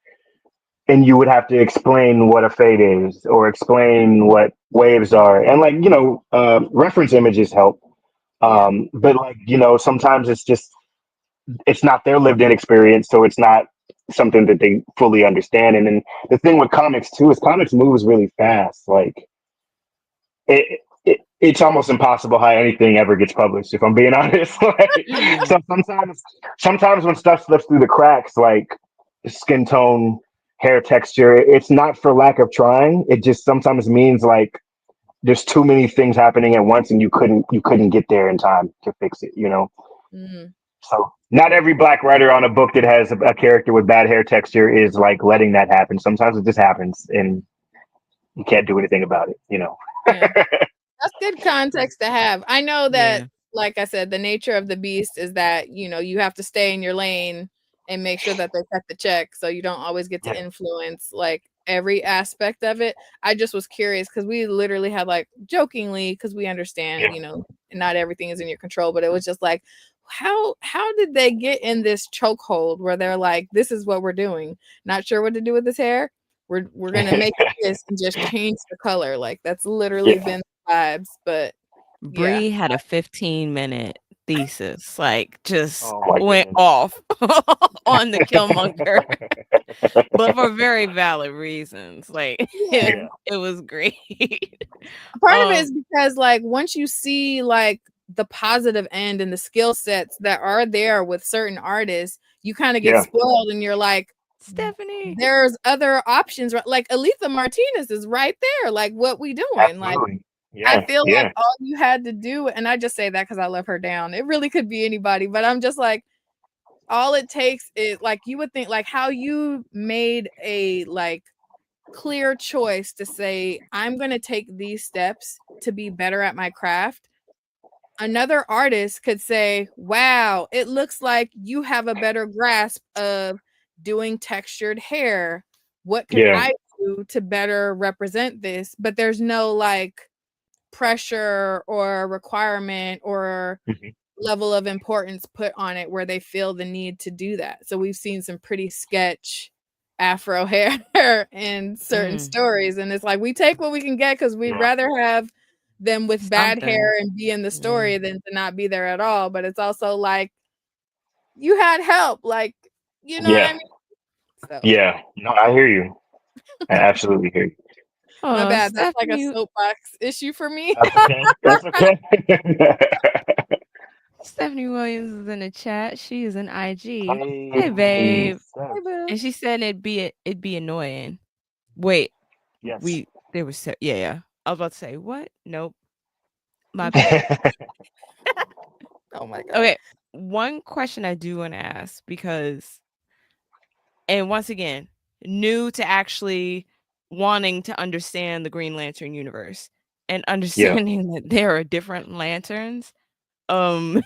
and you would have to explain what a fade is or explain what waves are, and like, you know, reference images help. But like, you know, sometimes it's not their lived in experience, so it's not something that they fully understand. And then the thing with comics too is comics moves really fast. Like it's almost impossible how anything ever gets published, if I'm being honest. Like, so sometimes when stuff slips through the cracks, like skin tone, hair texture, it's not for lack of trying. It just sometimes means like there's too many things happening at once, and you couldn't get there in time to fix it, you know? So not every black writer on a book that has a character with bad hair texture is like letting that happen. Sometimes it just happens, and you can't do anything about it. You know. Yeah. That's good context to have. I know that, Yeah. like I said, the nature of the beast is that, you know, you have to stay in your lane and make sure that they cut the check, so you don't always get to Yeah. influence like every aspect of it. I just was curious because we literally had like jokingly, because we understand, you know, not everything is in your control, but it was just like, how did they get in this chokehold where they're like, this is what we're doing, not sure what to do with this hair, we're gonna make this and just change the color. Like that's literally been the vibes. But yeah, Bree had a 15-minute thesis, like just Oh my went goodness. off on the Killmonger, but for very valid reasons. Like yeah. it was great. Part of it is because like once you see like the positive end and the skill sets that are there with certain artists, you kind of get spoiled and you're like, Stephanie, there's other options, right? Like Aletha Martinez is right there. Like, what we doing? Absolutely. Like, Yeah. I feel like all you had to do, and I just say that because I love her down. It really could be anybody, but I'm just like, all it takes is like, you would think like how you made a like clear choice to say, I'm going to take these steps to be better at my craft. Another artist could say, wow, it looks like you have a better grasp of doing textured hair. What could I do to better represent this? But there's no like pressure or requirement or level of importance put on it where they feel the need to do that. So we've seen some pretty sketch afro hair in certain stories, and it's like we take what we can get because we'd rather have them with bad hair and be in the story than to not be there at all. But it's also like you had help, like, you know what I mean? So. Yeah, no, I hear you. I absolutely hear you. My bad. That's like a Stephanie, soapbox issue for me. That's okay. That's okay. Stephanie Williams is in the chat. She is an IG. Hey, Hey, babe. Hey, boo. And she said it'd be annoying. Wait, yes. there was yeah. I was about to say what? Nope. My bad. Oh my god. Okay, one question I do want to ask because, and once again, new to actually wanting to understand the Green Lantern universe and understanding that there are different lanterns. And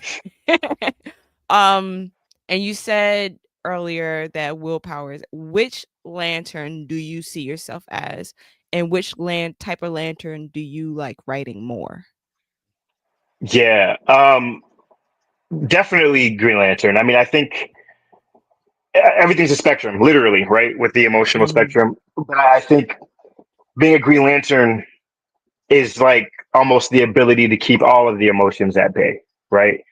you said earlier that willpower is, which lantern do you see yourself as, and which type of lantern do you like writing more? Yeah, definitely Green Lantern. I mean, I think everything's a spectrum, literally, right? With the emotional spectrum. But I think being a Green Lantern is like almost the ability to keep all of the emotions at bay, right?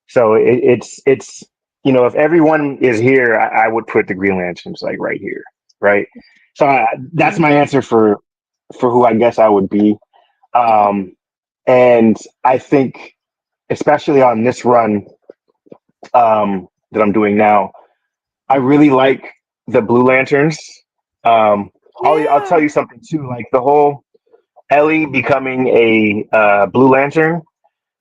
So it's you know, if everyone is here, I would put the Green Lanterns like right here, right? So that's my answer for who I guess I would be. And I think, especially on this run that I'm doing now, I really like the Blue Lanterns. I'll tell you something too. Like the whole Ellie becoming a Blue Lantern.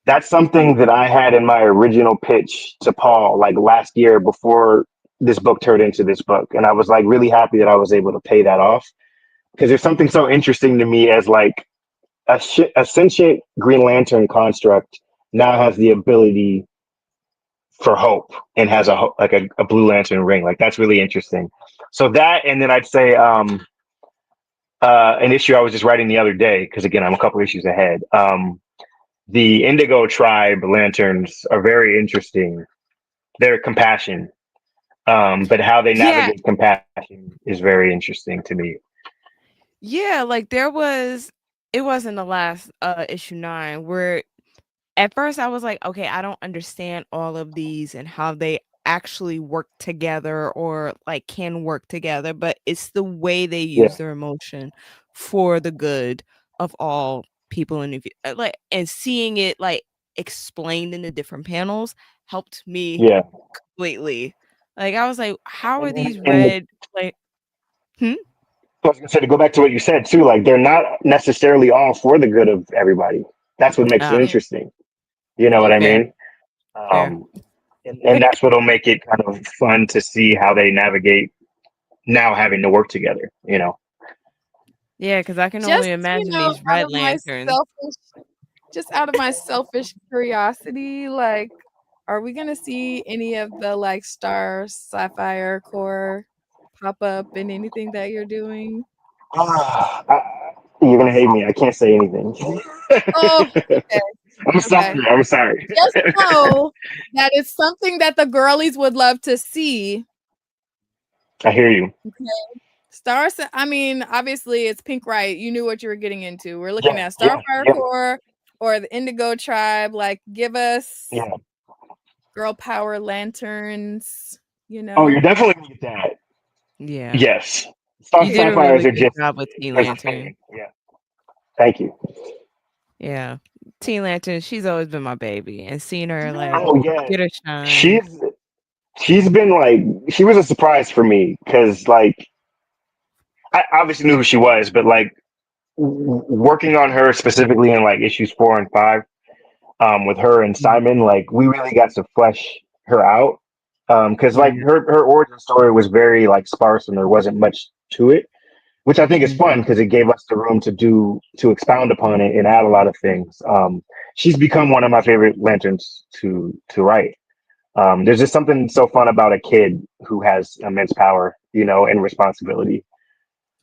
That's something that I had in my original pitch to Paul, like last year before this book turned into this book, and I was like really happy that I was able to pay that off, because there's something so interesting to me as like a sentient Green Lantern construct now has the ability for hope and has a Blue Lantern ring. Like that's really interesting. So that, and then I'd say an issue I was just writing the other day, because again I'm a couple issues ahead. The Indigo Tribe lanterns are very interesting. They're compassion, but how they navigate compassion is very interesting to me. Yeah, like it was in the last issue 9 where at first I was like, okay, I don't understand all of these and how they actually work together or like can work together, but it's the way they use their emotion for the good of all people in the like, and seeing it like explained in the different panels helped me completely. Like I was like, how are these red like I was gonna say, to go back to what you said too, like they're not necessarily all for the good of everybody. That's what makes it interesting. You know what I mean? Fair. and that's what'll make it kind of fun to see how they navigate now having to work together. Yeah, because I can Just, only you imagine know, these red lanterns. out of my selfish curiosity, like, are we gonna see any of the like Star Sapphire core pop up in anything that you're doing? You're gonna hate me. I can't say anything. Oh, okay, I'm okay. sorry. I'm sorry. Just know that it's something that the girlies would love to see. I hear you. Okay. I mean, obviously it's Pink Right. You knew what you were getting into. We're looking Yeah, at yeah, Starfire yeah, Core or the Indigo Tribe. Like, give us yeah. girl power lanterns, Oh, you're know. definitely gonna get that. Yeah. Yes. Star You did a Sapphires really are good just job with Tea there's a Lantern. thing. Yeah. Thank you. Yeah. Tea Lantern, she's always been my baby. And seeing her like Oh yeah. get her shine. She's been she was a surprise for me because I obviously knew who she was, but working on her specifically in issues 4 and 5, with her and Simon, we really got to flesh her out. Because Yeah. her origin story was very sparse and there wasn't much to it, which I think is fun because it gave us the room to expound upon it and add a lot of things. She's become one of my favorite lanterns to write. There's just something so fun about a kid who has immense power, and responsibility.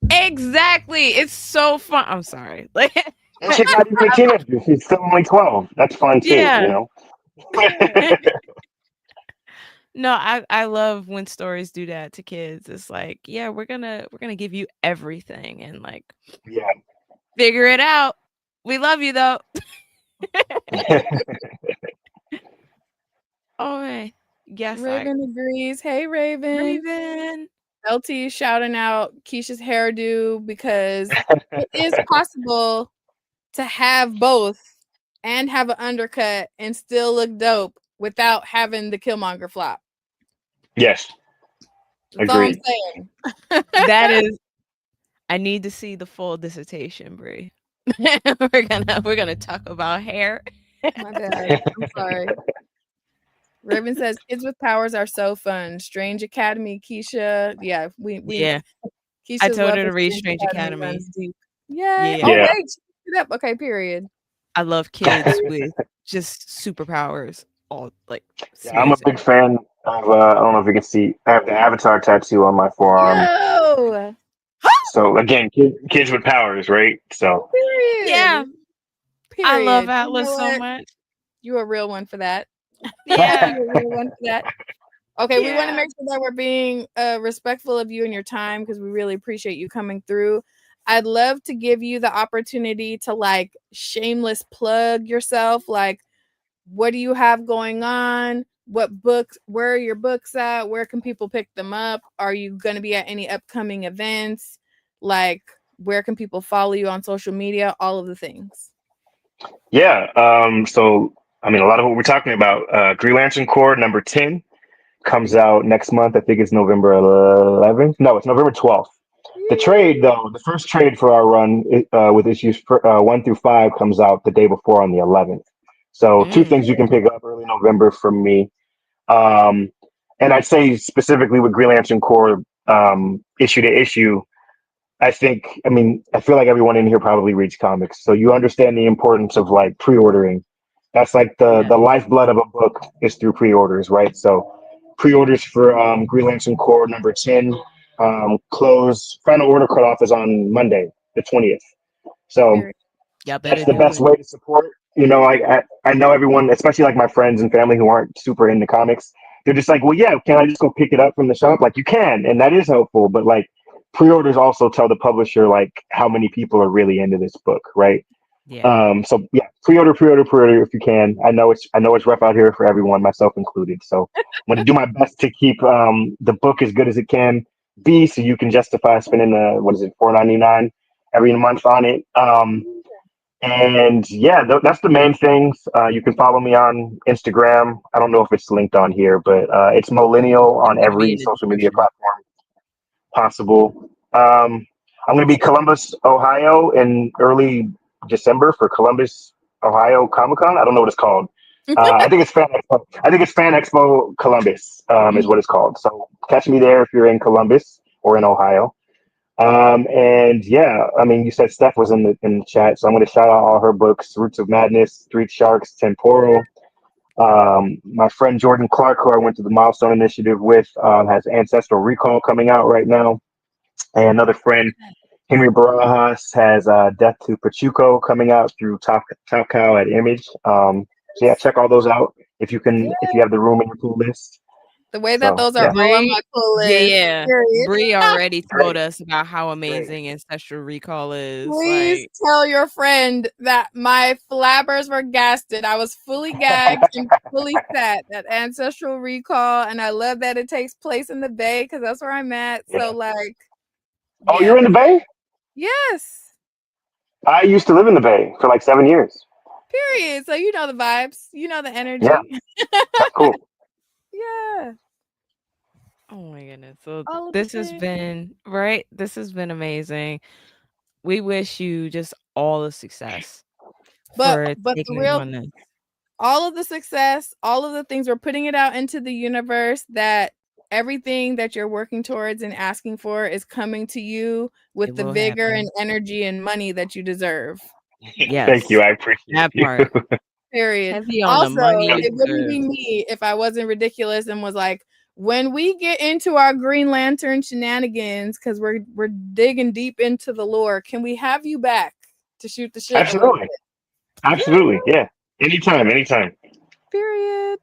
Exactly. It's so fun. I'm sorry. Like And she's not even a teenager; she's still only 12. That's fun too, yeah. Yeah. No, I love when stories do that to kids. It's like, yeah, we're gonna give you everything and Yeah. figure it out. We love you though. Oh man. Yes, Raven agrees. Hey, Raven. Raven. LT shouting out Keisha's hairdo because it is possible to have both and have an undercut and still look dope without having the Killmonger flop. Yes. That's all I'm Agreed. saying. That is I need to see the full dissertation, Brie. we're gonna talk about hair. My bad. I'm sorry. Raven says kids with powers are so fun. Strange Academy, Keisha. Yeah, we Yeah. Keisha's I told love her to of read Strange Academy. runs deep. Yay. Yeah. Oh Yeah. wait, she did that. Okay, period. I love kids with just superpowers. All Yeah, I'm a seriously. big fan of. I don't know if you can see. I have the Avatar tattoo on my forearm. Yo! So again, kids with powers, right? So Period. Yeah. Period. I love You know Atlas so what? much. You a real one for that. Yeah. You a real one for that. Okay, we want to Yeah. make sure that we're being respectful of you and your time because we really appreciate you coming through. I'd love to give you the opportunity to shameless plug yourself. What do you have going on? What books? Where are your books at? Where can people pick them up? Are you going to be at any upcoming events? Where can people follow you on social media? All of the things. yeah. So I mean, a lot of what we're talking about. Green Lantern Corps number 10 comes out next month. I think it's November 11th. No, it's November 12th. The trade, though, the first trade for our run with issues 1 through 5 comes out the day before on the 11th. So two things you can pick up early November from me. And I'd say specifically with Green Lantern Corps, issue to issue, I feel like everyone in here probably reads comics. So you understand the importance of pre-ordering. That's the lifeblood of a book is through pre-orders, right? So pre-orders for Green Lantern Corps number 10 close. Final order cutoff is on Monday, the 20th. So Y'all that's better the do best it. way to support. I know everyone, especially my friends and family who aren't super into comics. They're just like, well, yeah, can I just go pick it up from the shop? You can, and that is helpful. But pre-orders also tell the publisher how many people are really into this book, right? Yeah. So yeah, pre-order if you can. I know it's rough out here for everyone, myself included. So I'm going to do my best to keep the book as good as it can be, so you can justify spending $4.99 every month on it. And yeah, that's the main things. You can follow me on Instagram. I don't know if it's linked on here, but it's Millennial on It's gonna be every in the social media description. platform possible. I'm going to be Columbus, Ohio in early December for Columbus, Ohio Comic Con. I don't know what it's called, I think it's Fan Expo. I think it's Fan Expo Columbus, is what it's called. So catch me there if you're in Columbus or in Ohio. And yeah, I mean, you said Steph was in the chat, so I'm going to shout out all her books: Roots of Madness, Street Sharks, Temporal. My friend Jordan Clark, who I went to the Milestone Initiative with, has Ancestral Recall coming out right now. And another friend, Henry Barajas, has Death to Pachuco coming out through Top Cow at Image. So yeah, check all those out if you can, if you have the room in your pool list. The way that So, those are yeah. all on my pull list. Yeah. period. Bree already told Great. us about how amazing Ancestral Recall is. Please Like, tell your friend that my flabbers were gasted. I was fully gagged and fully set at Ancestral Recall, and I love that it takes place in the Bay because that's where I'm at. Yeah. So like, Oh, yeah, you're in the Bay? yes. I used to live in the Bay for like 7 years. Period. So you know the vibes, you know the energy. Yeah. That's cool. Yeah. oh my goodness. So All of this the has things. been right. This has been amazing. We wish you just all the success for But the taking real on this. all of the success, all of the things we're putting it out into the universe, that everything that you're working towards and asking for is coming to you with It the will vigor happen. and energy and money that you deserve. Yes. Thank you. I appreciate That you. part. Period. Heavy on the Also, money you it wouldn't be deserve. me if I wasn't ridiculous and was like, when we get into our Green Lantern shenanigans, because we're digging deep into the lore, can we have you back to shoot the shit a little Absolutely. bit? Absolutely. Yeah. Anytime. Anytime. Period.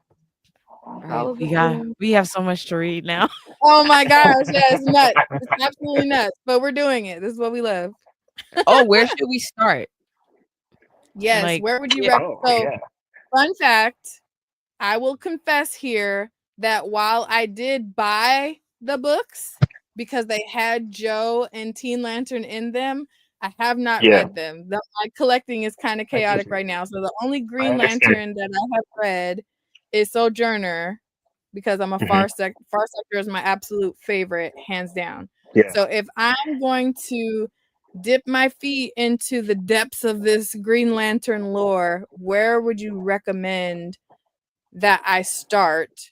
All All right. of the things. We have so much to read now. Oh my gosh, yeah, it's nuts. It's absolutely nuts. But we're doing it. This is what we love. Oh, where should we start? Yes. Like, Where would you yeah. recommend? Oh, So, yeah. fun fact, I will confess here that while I did buy the books because they had Joe and Teen Lantern in them, I have not Yeah. read them. My collecting is kind of I get chaotic you. right now. So the only I Green understand. Lantern that I have read is Sojourner, because I'm a Mhm. Far Sector is my absolute favorite, hands down. Yeah. So if I'm going to dip my feet into the depths of this Green Lantern lore, where would you recommend that I start,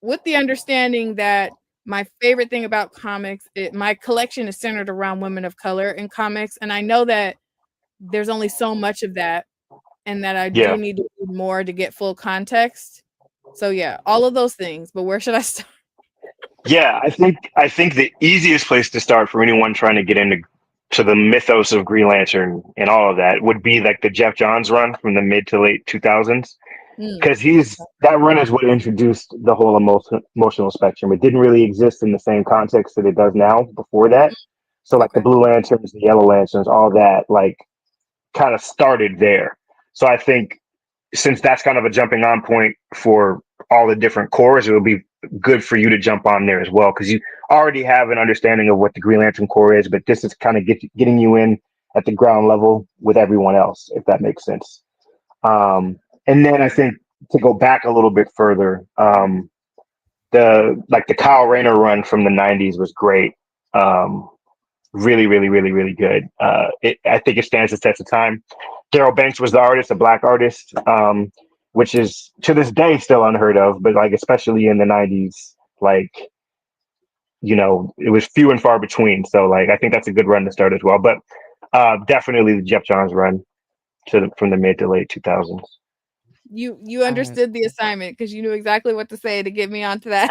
with the understanding that my favorite thing about comics, my collection is centered around women of color in comics, and I know that there's only so much of that, and that I Yeah. do need to read more to get full context. So yeah, all of those things. But where should I start? Yeah. I think the easiest place to start for anyone trying to get into the mythos of Green Lantern and all of that would be like the Jeff Johns run from the mid to late 2000s. Because that run is what introduced the whole emotional spectrum. It didn't really exist in the same context that it does now before that. So like the Okay. Blue Lanterns, the Yellow Lanterns, all that like kind of started there. So I think since that's kind of a jumping on point for all the different cores, it would be good for you to jump on there as well, because you already have an understanding of what the Green Lantern core is, but this is kind of getting you in at the ground level with everyone else, if that makes sense. And then I think to go back a little bit further, the Kyle Rayner run from the '90s was great. Really, really, really, really good. I think it stands the test of time. Daryl Banks was the artist, a black artist, which is to this day still unheard of, but like especially in the '90s, like it was few and far between. So like I think that's a good run to start as well. But definitely the Jeff Johns run from the mid to late 2000s. You understood the assignment because you knew exactly what to say to get me onto that.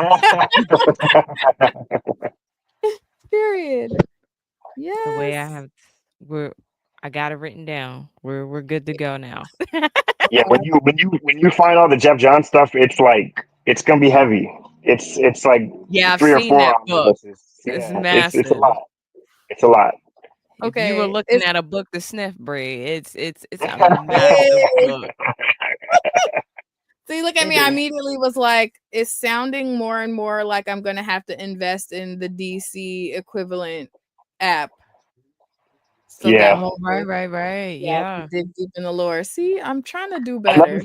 Period. Yes. The way I got it written down. We're good to go now. Yeah, when you find all the Jeff Johns stuff, it's gonna be heavy. It's like Yeah, I've 3 or seen 4 that book. omnibuses. It's Yeah, massive. it's a lot. It's a lot. If you were Okay, looking at a book to sniff, Brie, it's a massive book. See, look at me. I immediately was like, it's sounding more and more like I'm gonna have to invest in the DC equivalent app. So Yeah. Oh, right. Yeah. dig deep in the lore. See, I'm trying to do better.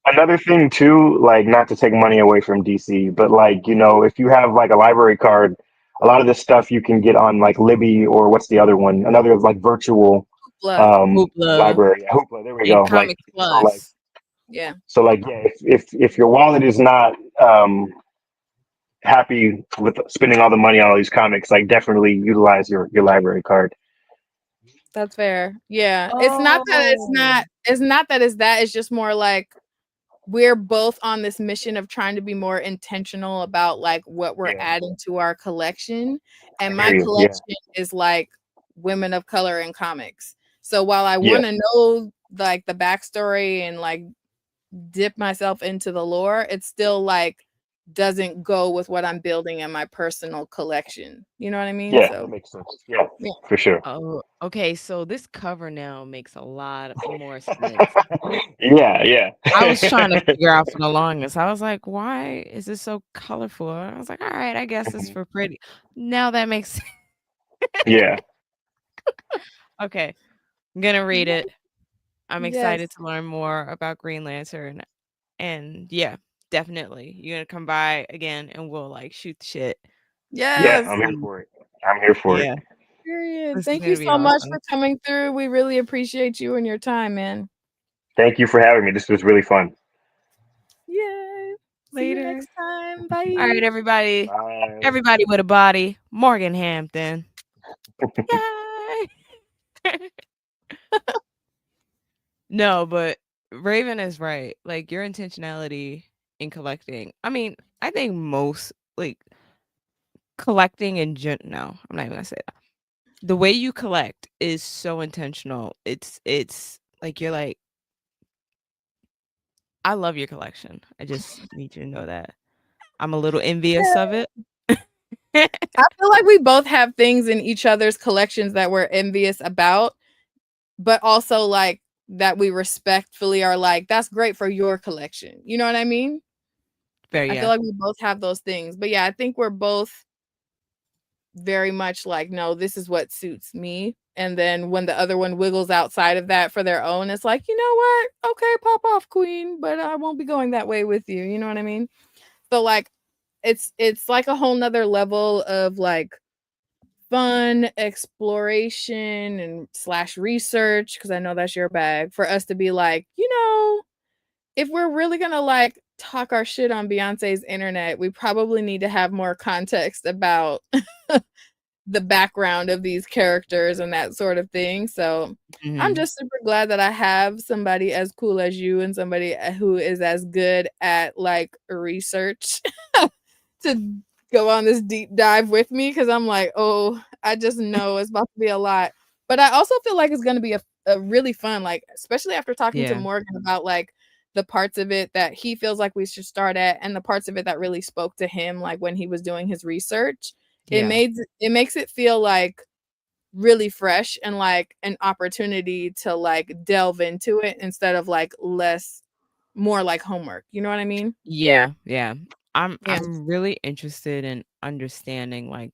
Another thing too, like not to take money away from DC, but like, if you have like a library card, a lot of this stuff you can get on like Libby or what's the other one? Another like virtual Hoopla. Hoopla library. Yeah, Hoopla, there we and go. Like Comic so like Plus. Yeah. So like, yeah, if your wallet is not happy with spending all the money on all these comics, like definitely utilize your library card. That's fair. Yeah. Oh, It's not that it's that. It's just more like we're both on this mission of trying to be more intentional about like what we're Yeah, adding to our collection. And I my hear you. Yeah, collection is like women of color in comics. So while I yeah, want to know like the backstory and like dip myself into the lore, it still like doesn't go with what I'm building in my personal collection. You know what I mean? yeah. That So makes sense. Yeah, yeah. for sure. oh, okay. So this cover now makes a lot more sense. Yeah, yeah. I was trying to figure out for the longest. I was like, why is this so colorful? I was like, all right, I guess it's for pretty. Now that makes sense. Yeah, Okay, I'm gonna read it. I'm excited Yes. to learn more about Green Lantern. And yeah, definitely. You're gonna come by again and we'll like shoot the shit. yeah. Yes. I'm here for it. I'm here for it. Yeah, Period. this is Thank you gonna be so much awesome. for coming through. We really appreciate you and your time, man. Thank you for having me. This was really fun. Yay. See you Later. next time. All Bye. right, everybody. Bye. Everybody with a body. Morgan Hampton. Yay! No, but Raven is right. Like your intentionality in collecting. I mean, I think most like collecting in no, I'm not even gonna say that. The way you collect is so intentional. It's like you're like, I love your collection. I just need you to know that. I'm a little envious of it. I feel like we both have things in each other's collections that we're envious about, but also like that we respectfully are like, that's great for your collection. You know what I mean? Fair, I feel yeah. like we both have those things. But yeah, I think we're both very much like, no, this is what suits me. And then when the other one wiggles outside of that for their own, it's like, you know what? Okay, pop off, queen, but I won't be going that way with you. You know what I mean? So like it's like a whole nother level of like fun exploration and slash research, because I know that's your bag, for us to be like, you know, if we're really gonna like talk our shit on Beyonce's internet, we probably need to have more context about the background of these characters and that sort of thing. So I'm Mhm. just super glad that I have somebody as cool as you and somebody who is as good at like research to go on this deep dive with me, because I'm like, oh, I just know it's about to be a lot. But I also feel like it's going to be a really fun, like, especially after talking to Yeah. Morgan about like the parts of it that he feels like we should start at and the parts of it that really spoke to him, like when he was doing his research. Yeah. It makes it feel like really fresh and like an opportunity to like delve into it instead of like less more like homework. You know what I mean? Yeah, yeah. Yeah. I'm really interested in understanding like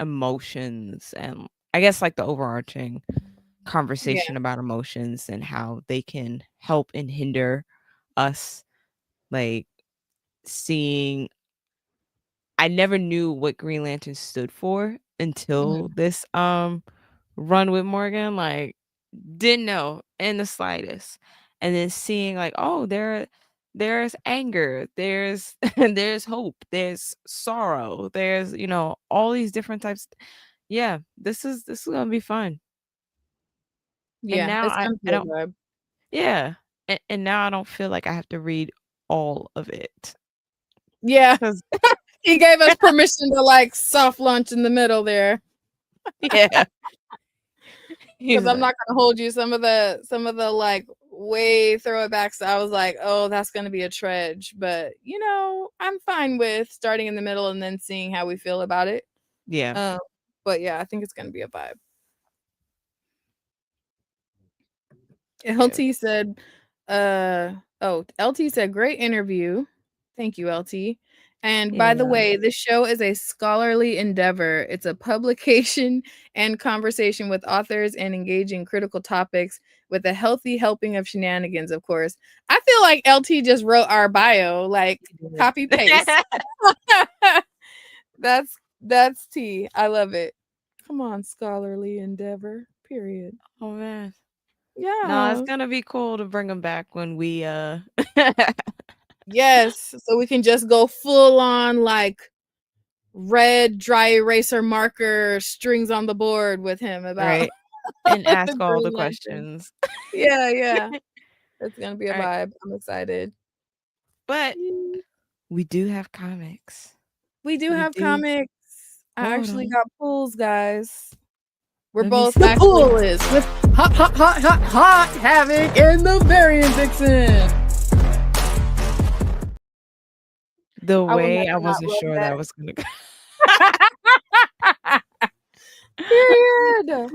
emotions and I guess like the overarching Yeah. conversation about emotions and how they can help and hinder us like seeing. I never knew what Green Lantern stood for until Mhm. this run with Morgan, like didn't know in the slightest. And then seeing like, oh, there's anger, there's there's hope, there's sorrow, there's, all these different types. Yeah, this is gonna be fun. And Yeah, now it's I, gonna be I a don't vibe. yeah. And now I don't feel like I have to read all of it. Yeah, 'Cause he gave us permission to like soft launch in the middle there, yeah. because He's I'm like, not gonna hold you. Some of the like way throwbacks. I was like, oh, that's gonna be a trudge, but you know, I'm fine with starting in the middle and then seeing how we feel about it. yeah. Um, but yeah, I think it's gonna be a vibe. Yeah. LT said, LT said, great interview. Thank you, LT. And by the Yeah. way, this show is a scholarly endeavor. It's a publication and conversation with authors and engaging critical topics with a healthy helping of shenanigans, of course. I feel like LT just wrote our bio, like He did. copy paste. That's T. I love it. Come on, scholarly endeavor. Period. Oh man. No, it's Yeah. gonna be cool to bring them back when we Yes. So we can just go full on like red dry eraser marker strings on the board with him about right and ask all the Green Lantern. questions. Yeah. It's gonna be a All right, vibe. I'm excited. but we do have comics. We do We have do. comics. I Hold actually on. got pools, guys. We're Let me both see. the pool is with hot Havoc and the Variant Vixen. The I will way never I not wasn't love sure that. that was gonna go. Period.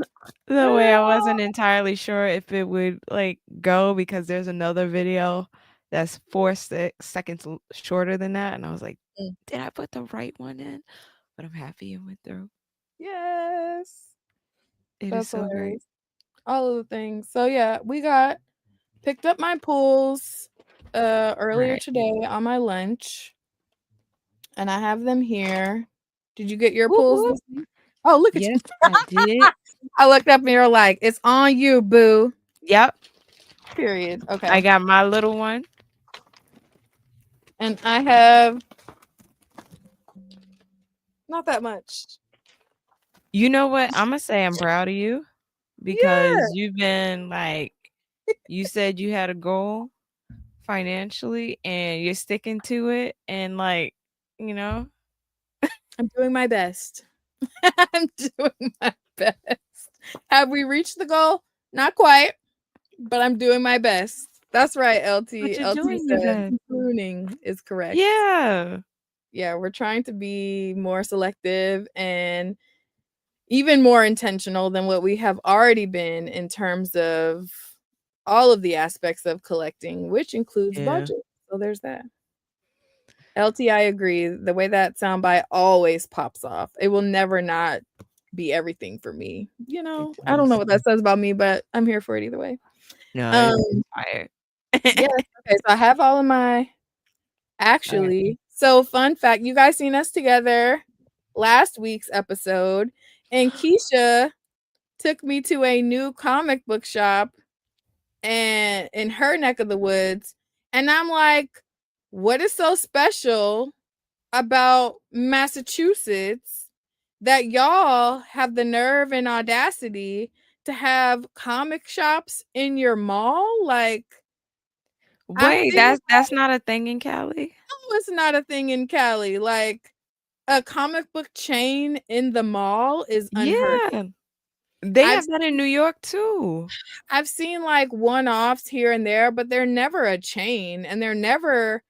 The way I wasn't entirely sure if it would like go because there's another video that's 4 seconds shorter than that, and I was like, Mm. did I put the right one in? But I'm happy it went through. Yes. It That's is so great. hilarious. All of the things. So yeah, we picked up my pools earlier Right. today on my lunch. And I have them here. Did you get your Whoop, pools whoop. this week? Oh, look at you. Yes, I did. I looked up and you're like, it's on you, boo. Yep. Period. Okay. I got my little one. And I have not that much. You know what? I'm gonna say I'm proud of you because you've been like, you said you had a goal financially and you're sticking to it, and like, you know, I'm doing my best. I'm doing my best. Have we reached the goal? Not quite, but I'm doing my best. That's right, LT. but you're LT doing your said best. pruning is correct. Yeah. Yeah, we're trying to be more selective and even more intentional than what we have already been in terms of all of the aspects of collecting, which includes Yeah. budget. So there's that. LT, I agree. The way that soundbite always pops off, it will never not be everything for me. You know, I don't know what that says about me, but I'm here for it either way. No, it's fire. Yes. Okay, so I have all of my actually. So fun fact, you guys seen us together last week's episode, and Keisha took me to a new comic book shop and in her neck of the woods, and I'm like, what is so special about Massachusetts that y'all have the nerve and audacity to have comic shops in your mall? Like, I Wait, feel that's not a thing in Cali? it's not a thing in Cali. Like, a comic book chain in the mall is unheard of. Yeah. They I've have that in New York too. I've seen like one-offs here and there, but they're never a chain and they're never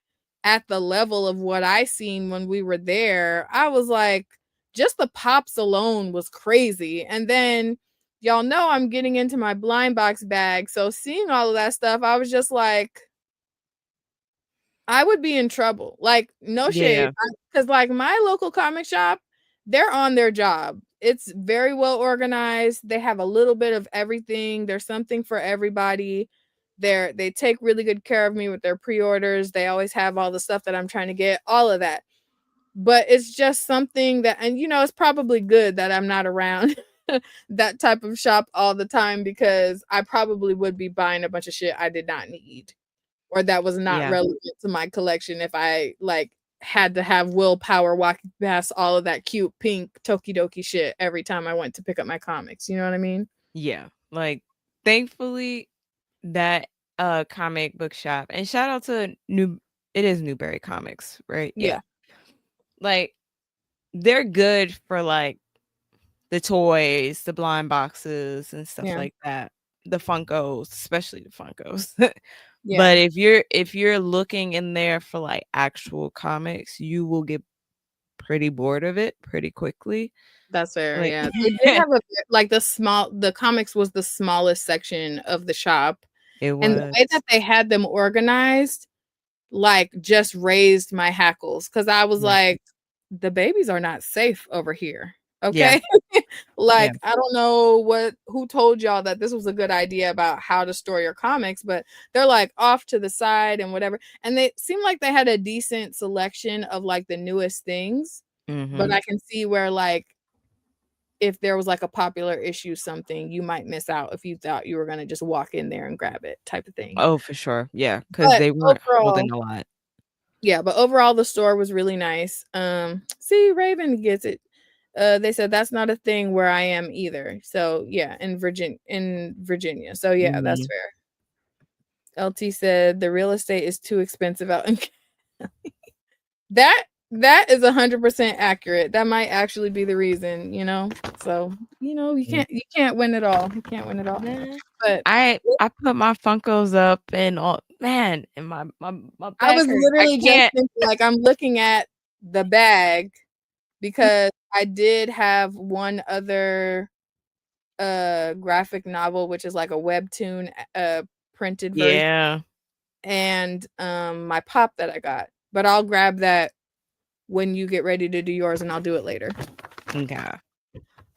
at the level of what I seen when we were there. I was like, just the pops alone was crazy. And then y'all know I'm getting into my blind box bag. So seeing all of that stuff, I was just like, I would be in trouble. Like, no shade. Yeah. Because like my local comic shop, they're on their job. It's very well organized. They have a little bit of everything. There's something for everybody. They take really good care of me with their pre-orders. They always have all the stuff that I'm trying to get, all of that. But it's just something that, and you know, it's probably good that I'm not around that type of shop all the time because I probably would be buying a bunch of shit I did not need or that was not Yeah. relevant to my collection if I like had to have willpower walking past all of that cute pink Tokidoki shit every time I went to pick up my comics. You know what I mean? Yeah. Like, thankfully that comic book shop, and shout out to it is Newberry Comics, right? Yeah. Like, they're good for like the toys, the blind boxes and stuff Yeah. like that. The Funkos, especially the Funkos. Yeah. But if you're looking in there for like actual comics, you will get pretty bored of it pretty quickly. That's fair. Like, Yeah. They did have like the comics was the smallest section of the shop. it And the way was. that they had them organized, like just raised my hackles. Cause I was Yeah. like, the babies are not safe over here. Yeah. Okay. Like, I don't know who told y'all that this was a good idea about how to store your comics, but they're like off to the side and whatever. And they seem like they had a decent selection of like the newest things. But Mhm. I can see where like if there was like a popular issue, something you might miss out if you thought you were gonna just walk in there and grab it, type of thing. Oh, for sure. Yeah, because But they weren't overall, holding a lot. yeah, but overall the store was really nice. See, Raven gets it. They said that's not a thing where I am either. So yeah, in Virginia. So yeah, that's fair. LT said the real estate is too expensive out in that is 100% accurate. That might actually be the reason, you know. So, you know, you can't win it all. You can't win it all. But I put my Funkos up and all, man, and my back I was hurts. literally just thinking, like, I'm looking at the bag because I did have one other graphic novel, which is like a webtoon printed version. Yeah. And my pop that I got. But I'll grab that when you get ready to do yours, and I'll do it later. Okay.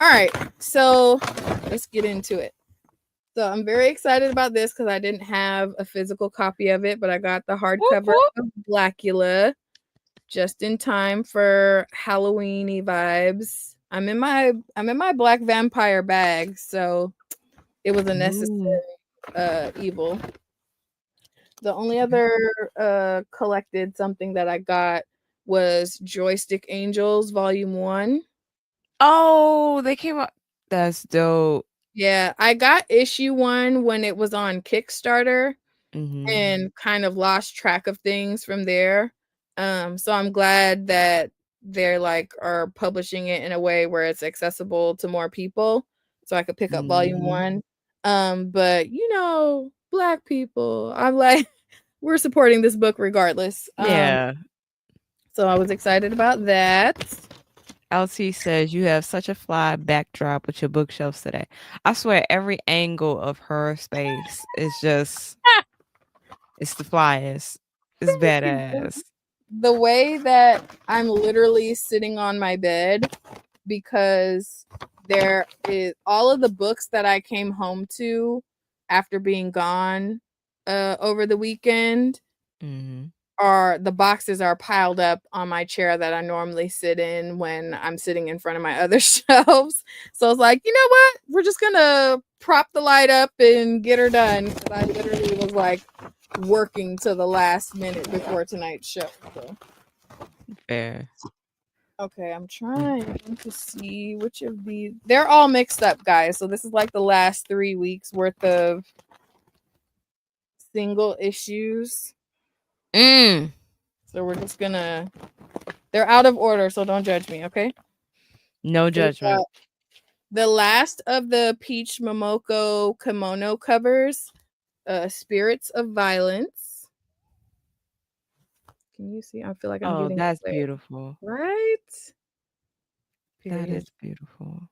All right, so let's get into it. So I'm very excited about this because I didn't have a physical copy of it, but I got the hardcover of Blackula just in time for Halloween-y vibes. I'm in my black vampire bag, so it was a necessary evil. The only other collected something that I got was Joystick Angels Volume 1. Oh, they came out. That's dope. Yeah, I got issue 1 when it was on Kickstarter and kind of lost track of things from there. So I'm glad that they're like are publishing it in a way where it's accessible to more people so I could pick up Volume 1. But you know, Black people, I'm like we're supporting this book regardless. Yeah. So I was excited about that. LT says you have such a fly backdrop with your bookshelves today. I swear every angle of her space is just it's the flyest. It's badass. The way that I'm literally sitting on my bed because there is all of the books that I came home to after being gone over the weekend are the boxes are piled up on my chair that I normally sit in when I'm sitting in front of my other shelves. So it's like, you know what? We're just gonna prop the light up and get her done. I literally was like working to the last minute before tonight's show. So. Fair. Okay, I'm trying to see which of these. They're all mixed up, guys. So this is like the last 3 weeks worth of single issues. So we're just gonna. They're out of order, so don't judge me, okay? No judgment. The last of the Peach Momoko kimono covers, Spirits of Violence. Can you see? I feel like I'm getting. Oh, that's beautiful. Right? That is beautiful.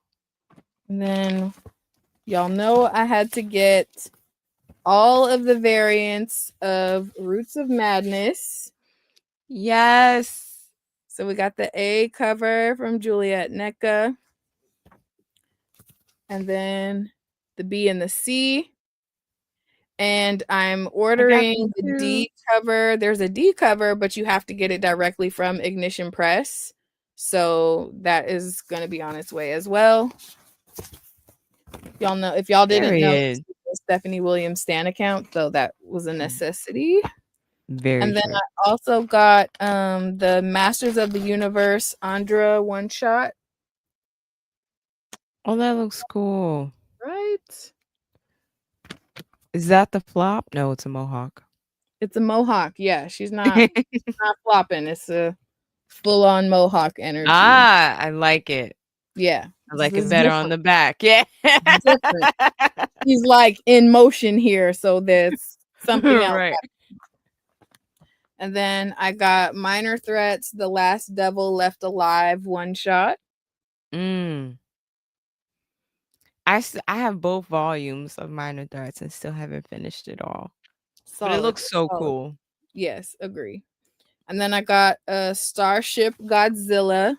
And then y'all know I had to get all of the variants of Roots of Madness. Yes. So we got the A cover from Juliet NECA. And then the B and the C. And I'm ordering the D cover. There's a D cover, but you have to get it directly from Ignition Press. So that is going to be on its way as well. Y'all know, if y'all didn't know, it's Stephanie Williams Stan account, so that was a necessity. And then I also got the Masters of the Universe Andra one shot. Oh, that looks cool. Right? Is that the flop? No, it's a mohawk. It's a mohawk. Yeah, she's not flopping. It's a full-on mohawk energy. I like it. Yeah. I like it better on the back. Yeah. He's like in motion here, so there's something else. Right. And then I got Minor Threats, The Last Devil Left Alive one shot. I have both volumes of Minor Threats and still haven't finished it all. But it looks so cool. Yes, agree. And then I got Starship Godzilla,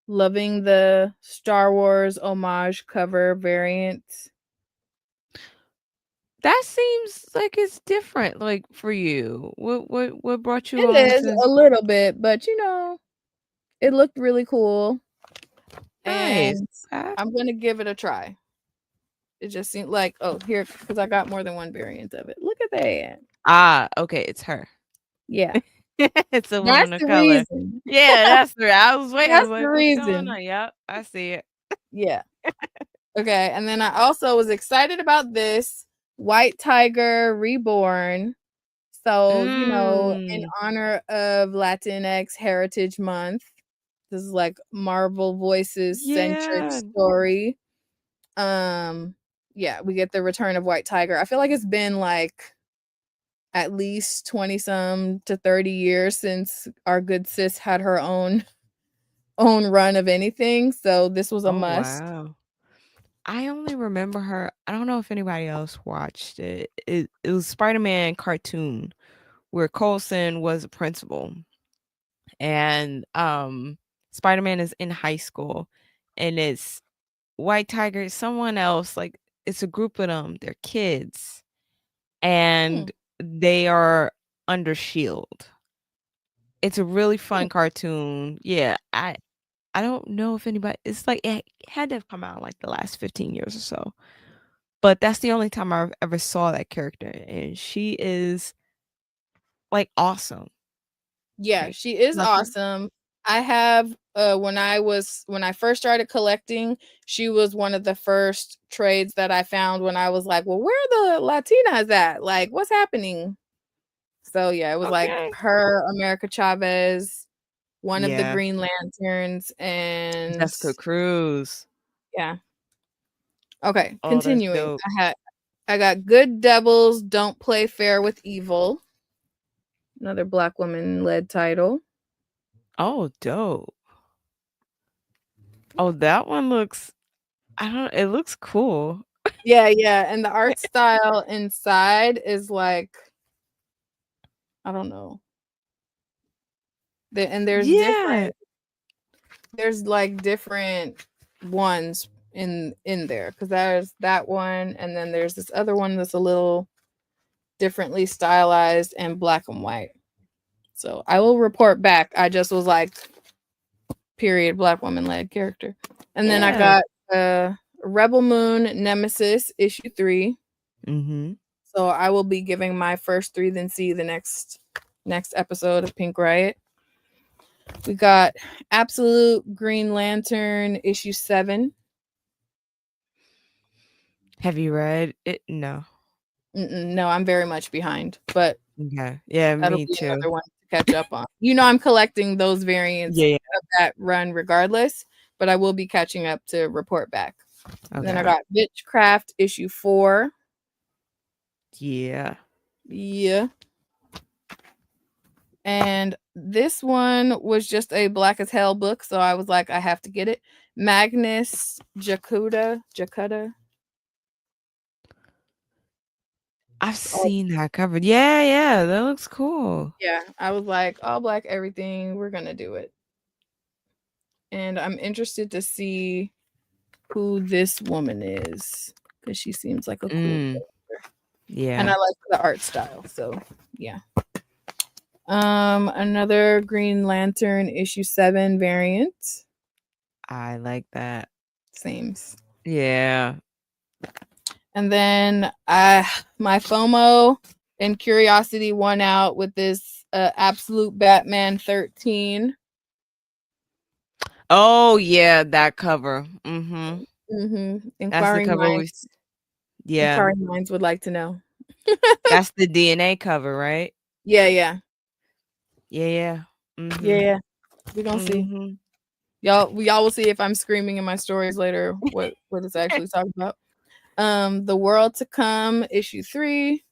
loving the Star Wars homage cover variant. That seems like it's different, like for you. What brought you on? It is a little bit, but you know, it looked really cool. Nice. and I'm gonna give it a try. It just seemed like here because I got more than one variant of it. Look at that. Okay, it's her. Yeah, It's a that's woman of the color. reason. Yeah, that's the I was waiting. I was That's the like, what's going reason. on? Yep, I see it. Yeah. Okay, and then I also was excited about this White Tiger Reborn. So, in honor of Latinx Heritage Month, this is like Marvel Voices centric story. Yeah, we get the return of White Tiger. I feel like it's been like at least 20 some to 30 years since our good sis had her own run of anything. So this was a must. Wow. I only remember her. I don't know if anybody else watched it. It was Spider-Man cartoon where Coulson was a principal, and Spider-Man is in high school, and it's White Tiger, someone else. Like it's a group of them. They're kids, and they are under shield. It's a really fun cartoon. Yeah, I don't know if anybody. It's like it had to have come out like the last 15 years or so. But that's the only time I ever saw that character, and she is like awesome. Yeah, Like, she is nothing. awesome. I have when I first started collecting, she was one of the first trades that I found when I was like, well, where are the Latinas at? Like, what's happening? So yeah, it was like her, America Chavez, one of the Green Lanterns, and Jessica Cruz. Yeah. Okay, Oh, that's continuing. dope. I got Good Devils Don't Play Fair with Evil. Another Black woman led title. Oh, dope. Oh, that one looks. It looks cool. Yeah, and the art style inside is like, I don't know. There's like different ones in there because there's that one, and then there's this other one that's a little differently stylized and black and white. So I will report back. I just was like, period, Black woman led character. And then I got Rebel Moon Nemesis issue 3. Mm-hmm. So I will be giving my first 3, then see the next episode of Pink Riot. We got Absolute Green Lantern issue 7. Have you read it? No. No, I'm very much behind, but Okay. Yeah, that'll me be too. another one to catch up on. I'm collecting those variants of that run regardless, but I will be catching up to report back. Okay. And then I got Witchcraft issue 4. Yeah. And this one was just a Black as Hell book, so I was like, I have to get it. Magnus Jakuta. I've seen that cover. Yeah, that looks cool. Yeah, I was like, all Black everything, we're gonna do it. And I'm interested to see who this woman is because she seems like a cool character. Yeah, and I like the art style, so yeah. Another Green Lantern issue 7 variant. I like that. Sames. Yeah. And then my FOMO and curiosity won out with this Absolute Batman 13. Oh yeah, that cover. Inquiring That's the cover. Inquiring minds would like to know. That's the DNA cover, right? Yeah. Yeah. Yeah. We're gonna see. Y'all will see if I'm screaming in my stories later what it's actually talking about. The World to Come issue 3.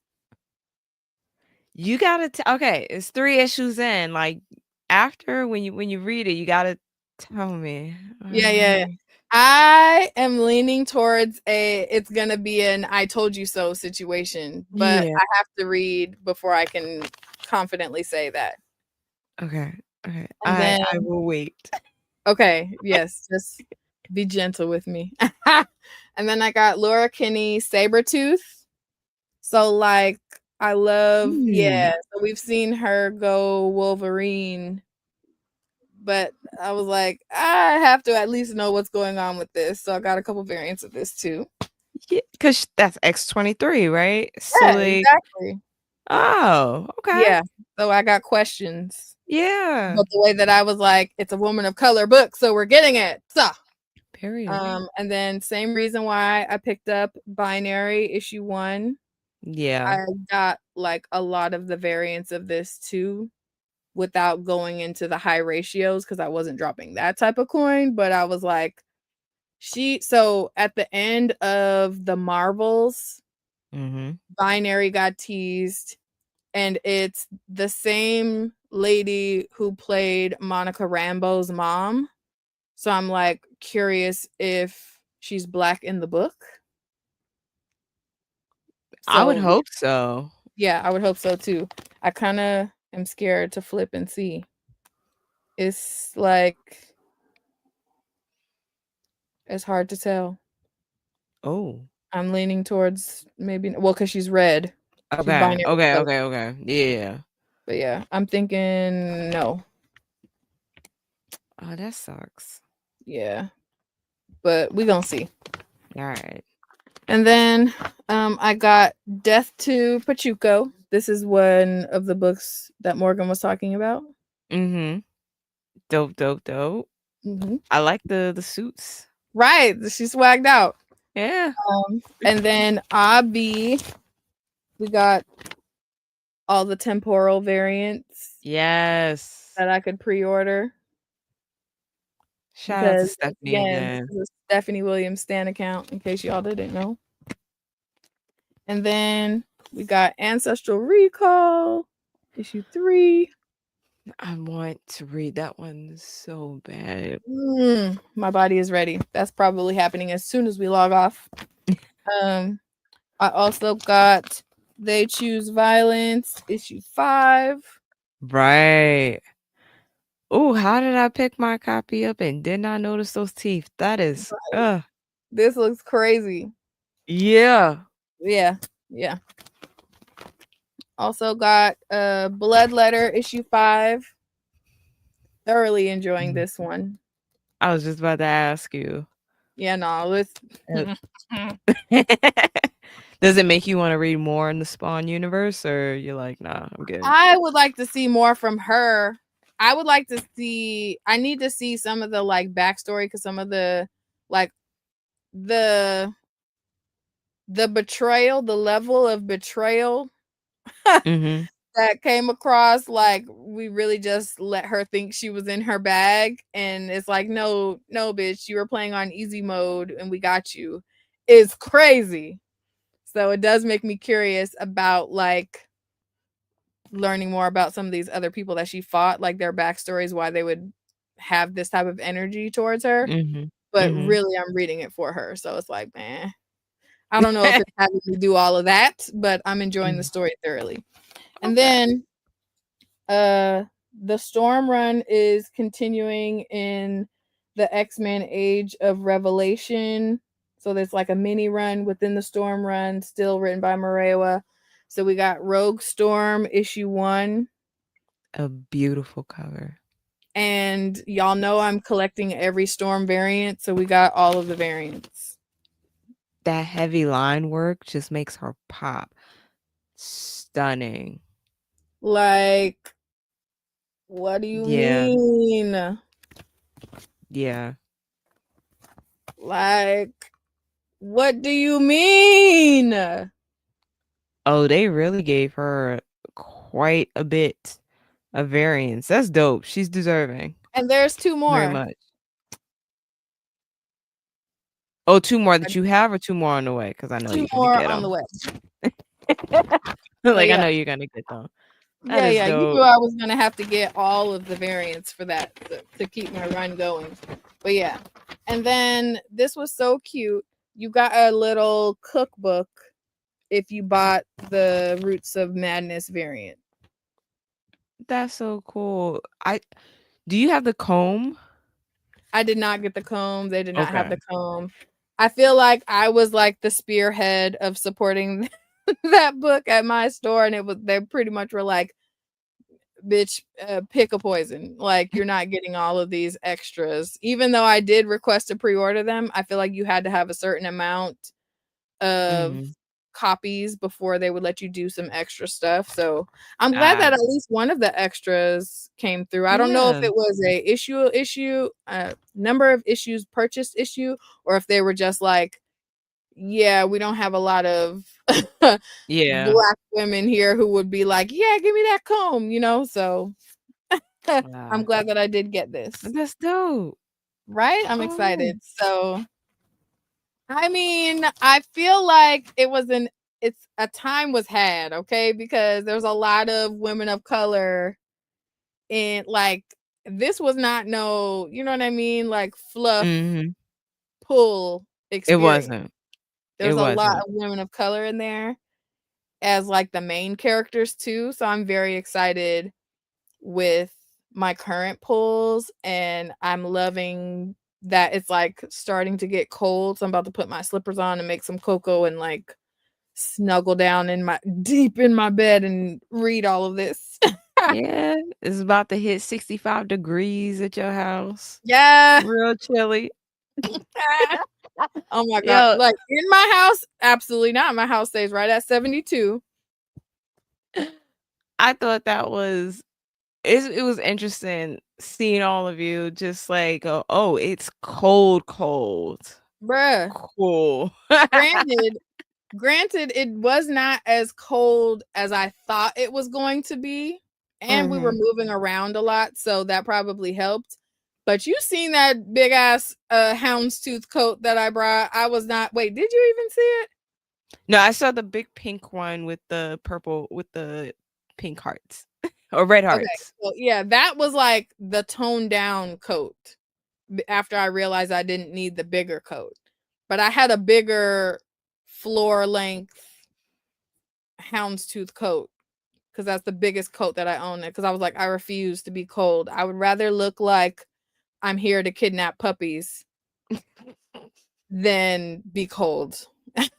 You gotta okay, it's 3 issues in. Like after when you read it, you gotta tell me. Yeah. I am leaning towards it's gonna be an I told you so situation, but I have to read before I can confidently say that. Okay. I will wait. Okay, yes, just be gentle with me. And then I got Laura Kinney Sabretooth. So like I love so we've seen her go Wolverine but I was like, I have to at least know what's going on with this. So I got a couple variants of this too. Yeah, because that's X-23, right? So Yeah, like, exactly. oh, okay. Yeah. So I got questions. Yeah. But the way that I was like, it's a woman of color book, so we're getting it. So Period. and then same reason why I picked up Binary issue 1. Yeah. I got like a lot of the variants of this too, without going into the high ratios because I wasn't dropping that type of coin. But I was like, so at the end of the Marvels, Mm-hmm. Binary got teased, and it's the same lady who played Monica Rambeau's mom. So I'm like curious if she's black in the book. I would So hope so. yeah, I would hope so too. I kind of am scared to flip and see. It's like it's hard to tell. Oh. I'm leaning towards maybe because she's red. She's Okay. binary. Okay. So, Okay. Okay. Yeah. but yeah, I'm thinking no. Oh, that sucks. Yeah, but we gonna see. All right. And then I got Death to Pachuco. This is one of the books that Morgan was talking about. Mm-hmm. Dope. Dope. Dope. Mm-hmm. I like the suits. Right, she swagged out. Yeah. And then Abi, we got all the temporal variants Yes. that I could pre-order. Shout out to Because Stephanie again, again. this is a Stephanie Williams Stan account, in case y'all didn't know. And then we got Ancestral Recall, issue 3. I want to read that one so bad. My body is ready. That's probably happening as soon as we log off. I also got They Choose Violence, issue 5. Right. Oh, how did I pick my copy up and did not notice those teeth? That is, This looks crazy. yeah. Yeah. Also got Blood Letter, issue 5. Thoroughly enjoying this one. I was just about to ask you. Yeah, no, this. Does it make you want to read more in the Spawn universe, or you're like, nah, I'm good? I would like to see more from her. I would like to see. I need to see some of the like backstory because some of the like the betrayal, the level of betrayal Mm-hmm. that came across, like we really just let her think she was in her bag, and it's like, no, bitch, you were playing on easy mode, and we got you. Is crazy. So it does make me curious about like learning more about some of these other people that she fought, like their backstories, why they would have this type of energy towards her. Mm-hmm. But Mm-hmm. really, I'm reading it for her, so it's like, man, I don't know if it's having me do all of that, but I'm enjoying the story thoroughly. And then the Storm run is continuing in the X-Men Age of Revelation. So there's like a mini run within the Storm run, still written by Marewa. So we got Rogue Storm issue 1. A beautiful cover. And y'all know I'm collecting every Storm variant, so we got all of the variants. That heavy line work just makes her pop. Stunning. Like, what do you mean? Yeah. Like, what do you mean? Oh, they really gave her quite a bit of variance. That's dope. She's deserving. And there's 2 more. Very much. Oh, 2 more that you have, or 2 more on the way? Because I know 2 you're more gonna get on the way. Like, yeah. I know you're gonna get them. Yeah. You knew I was gonna have to get all of the variants for that to keep my run going. But yeah. And then this was so cute. You got a little cookbook if you bought the Roots of Madness variant. That's so cool. Do you have the comb? I did not get the comb. They did not have Okay. the comb. I feel like I was like the spearhead of supporting that book at my store, and they pretty much were like, bitch, pick a poison. Like, you're not getting all of these extras. Even though I did request to pre-order them, I feel like you had to have a certain amount of copies before they would let you do some extra stuff. So I'm glad that at least one of the extras came through. I don't know if it was a number of issues purchased issue, or if they were just like, yeah, we don't have a lot of black women here who would be like, yeah, give me that comb, you know. So I'm glad that I did get this. That's dope. Right? I'm excited. So I mean, I feel like it's a time was had, okay? Because there's a lot of women of color in, like, this was not no, you know what I mean? Like, fluff pull experience. It wasn't. There's a lot of women of color in there as like the main characters too. So I'm very excited with my current pulls, and I'm loving that it's like starting to get cold. So I'm about to put my slippers on and make some cocoa and like snuggle down deep in my bed and read all of this. Yeah, it's about to hit 65 degrees at your house. Yeah. Real chilly. Oh my God. Like, in my house, absolutely not. My house stays right at 72. I thought that was it was interesting seeing all of you just like, oh, it's cold. Bruh. Cool. Granted, it was not as cold as I thought it was going to be. And we were moving around a lot, so that probably helped. But you seen that big ass houndstooth coat that I brought? I was not. Wait, did you even see it? No, I saw the big pink one with the purple, with the pink hearts or red hearts. Okay, well, yeah, that was like the toned down coat. After I realized I didn't need the bigger coat, but I had a bigger floor length houndstooth coat because that's the biggest coat that I own. Because I was like, I refuse to be cold. I would rather look like I'm here to kidnap puppies than be cold.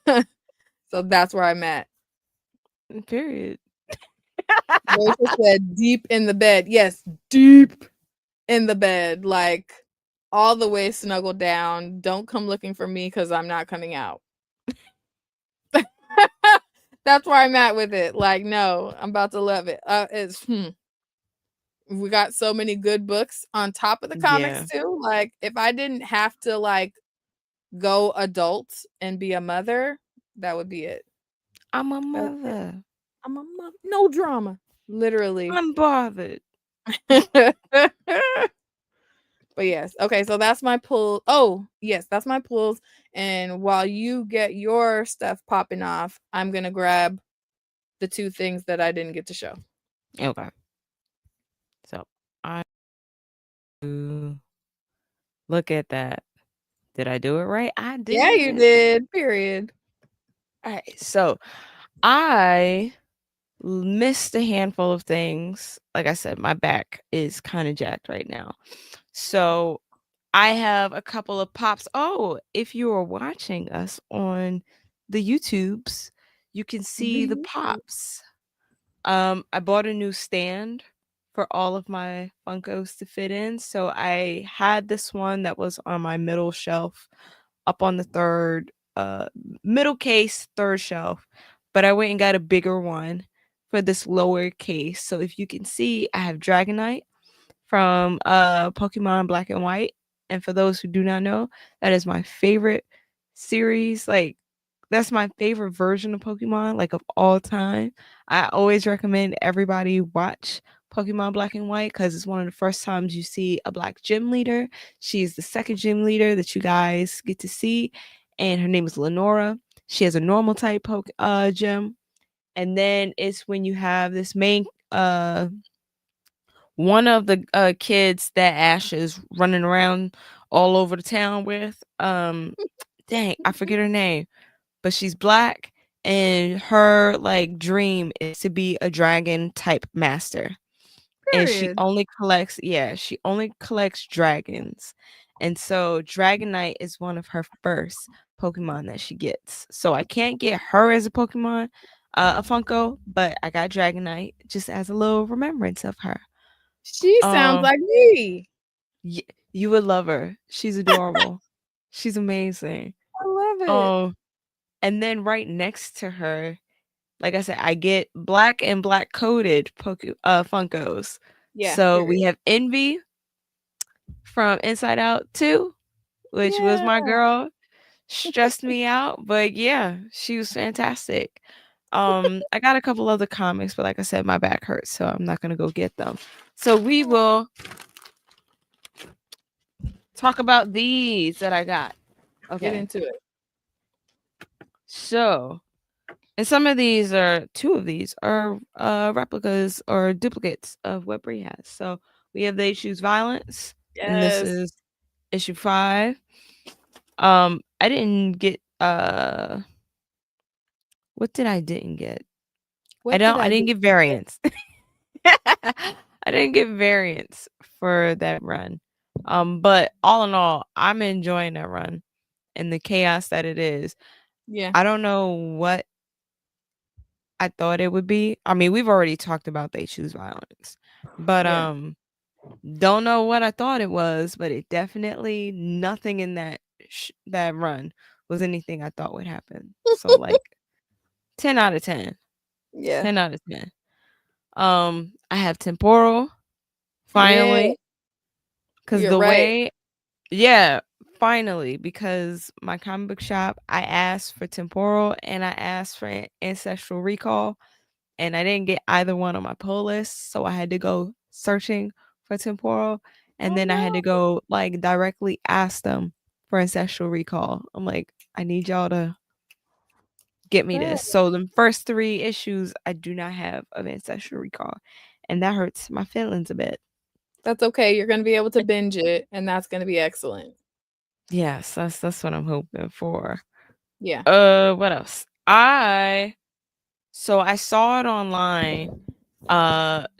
So that's where I'm at. Period. Rachel said deep in the bed. Yes, deep in the bed, like all the way snuggled down. Don't come looking for me because I'm not coming out. That's where I'm at with it. Like, no, I'm about to love it. We got so many good books on top of the comics too. Like, if I didn't have to like go adult and be a mother, that would be it. I'm a mother. I'm a mother. No drama. Literally. I'm bothered. But yes. Okay, so that's my pull. Oh, yes, that's my pulls. And while you get your stuff popping off, I'm going to grab the two things that I didn't get to show. Okay. So, look at that. Did I do it right? I did. Yeah, you did. Period. All right. So, I missed a handful of things. Like I said, my back is kind of jacked right now. So I have a couple of pops. Oh, if you are watching us on the YouTubes, you can see the pops. I bought a new stand for all of my Funkos to fit in. So I had this one that was on my middle shelf up on the third middle case, third shelf, but I went and got a bigger one for this lower case. So if you can see, I have Dragonite from Pokemon Black and White. And for those who do not know, that is my favorite series. Like, that's my favorite version of Pokemon, like, of all time. I always recommend everybody watch Pokemon Black and White because it's one of the first times you see a black gym leader. She's the second gym leader that you guys get to see, and her name is Lenora. She has a normal type gym. And then it's when you have this main one of the kids that Ash is running around all over the town with. Dang, I forget her name, but she's black, and her like dream is to be a dragon type master. Period. And she only collects dragons. And so Dragonite is one of her first Pokemon that she gets. So I can't get her as a Pokemon a Funko, but I got Dragonite just as a little remembrance of her. She sounds like me. You would love her. She's adorable. She's amazing. I love it. And then right next to her, like I said, I get black and black coded Funkos. Yeah. So period. we have Envy from Inside Out 2, which was my girl. Stressed me out, but yeah, she was fantastic. I got a couple other comics, but like I said, my back hurts, so I'm not gonna go get them. So we will talk about these that I got. Okay. Get into it. So, and two of these are replicas or duplicates of what Brie has. So we have They Choose Violence, and this is issue 5. I didn't get what did I didn't get? I didn't get variants. I didn't get variants for that run. But all in all, I'm enjoying that run and the chaos that it is. Yeah. I don't know what I thought it would be. I mean, we've already talked about They Choose Violence, but don't know what I thought it was, but it definitely nothing in that run was anything I thought would happen. So like 10 out of 10. Yeah. 10 out of 10. I have Temporal finally. Because finally, because my comic book shop, I asked for Temporal and I asked for Ancestral Recall, and I didn't get either one on my pull list, so I had to go searching for Temporal, and then I had to go like directly ask them for Ancestral Recall. I'm like, I need y'all to get me this. So the first 3 issues I do not have of Ancestral Recall, and that hurts my feelings a bit. That's okay. You're going to be able to binge it, and that's going to be excellent. Yes, that's what I'm hoping for. Yeah. What else? I saw it online.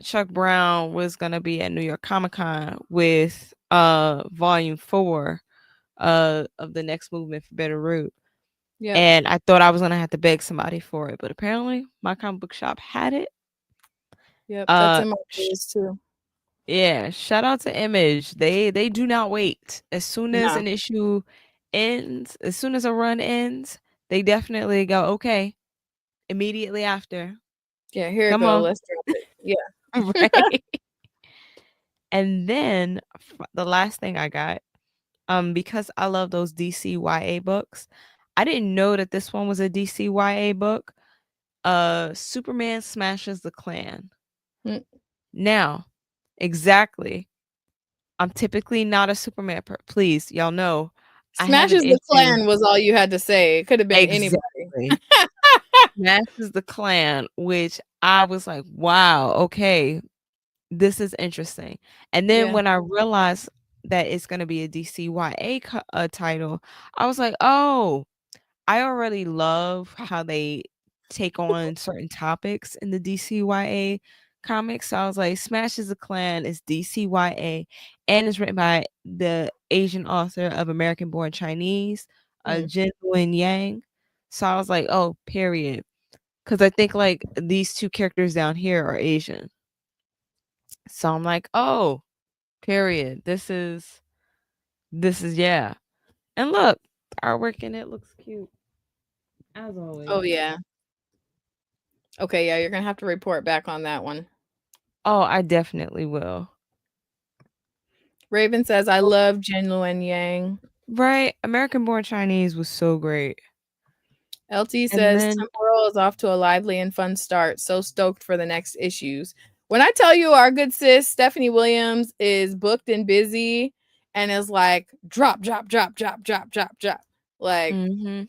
Chuck Brown was gonna be at New York Comic Con with volume 4 of the Next Movement for Better Root. Yeah. And I thought I was gonna have to beg somebody for it, but apparently my comic book shop had it. Yep, that's in my list too. Yeah, shout out to Image. They do not wait. As soon as an issue ends, as soon as a run ends, they definitely go, okay, immediately after. Yeah, here it goes. Let's drop it. Yeah. Right. And then the last thing I got, because I love those DC YA books, I didn't know that this one was a DC YA book. Superman Smashes the Klan. Now, exactly. I'm typically not a Superman please, y'all know. Smashes the Klan was all you had to say. It could have been anybody. Smashes the Klan, which I was like, wow, okay, this is interesting. And then when I realized that it's going to be a DCYA title, I was like, oh, I already love how they take on certain topics in the DCYA comics. So I was like, Smashes the Klan is DCYA and it's written by the Asian author of American Born Chinese, Jin Luen Yang. So I was like, oh, period. Because I think like these 2 characters down here are Asian. So I'm like, oh, period. This is yeah. And look, artwork in it looks cute. As always. Oh yeah. Okay, yeah, you're gonna have to report back on that one. Oh, I definitely will. Raven says, I love Jin Luen Yang. Right. American Born Chinese was so great. LT says, Temporal is off to a lively and fun start. So stoked for the next issues. When I tell you our good sis, Stephanie Williams, is booked and busy and is like, drop. Like, and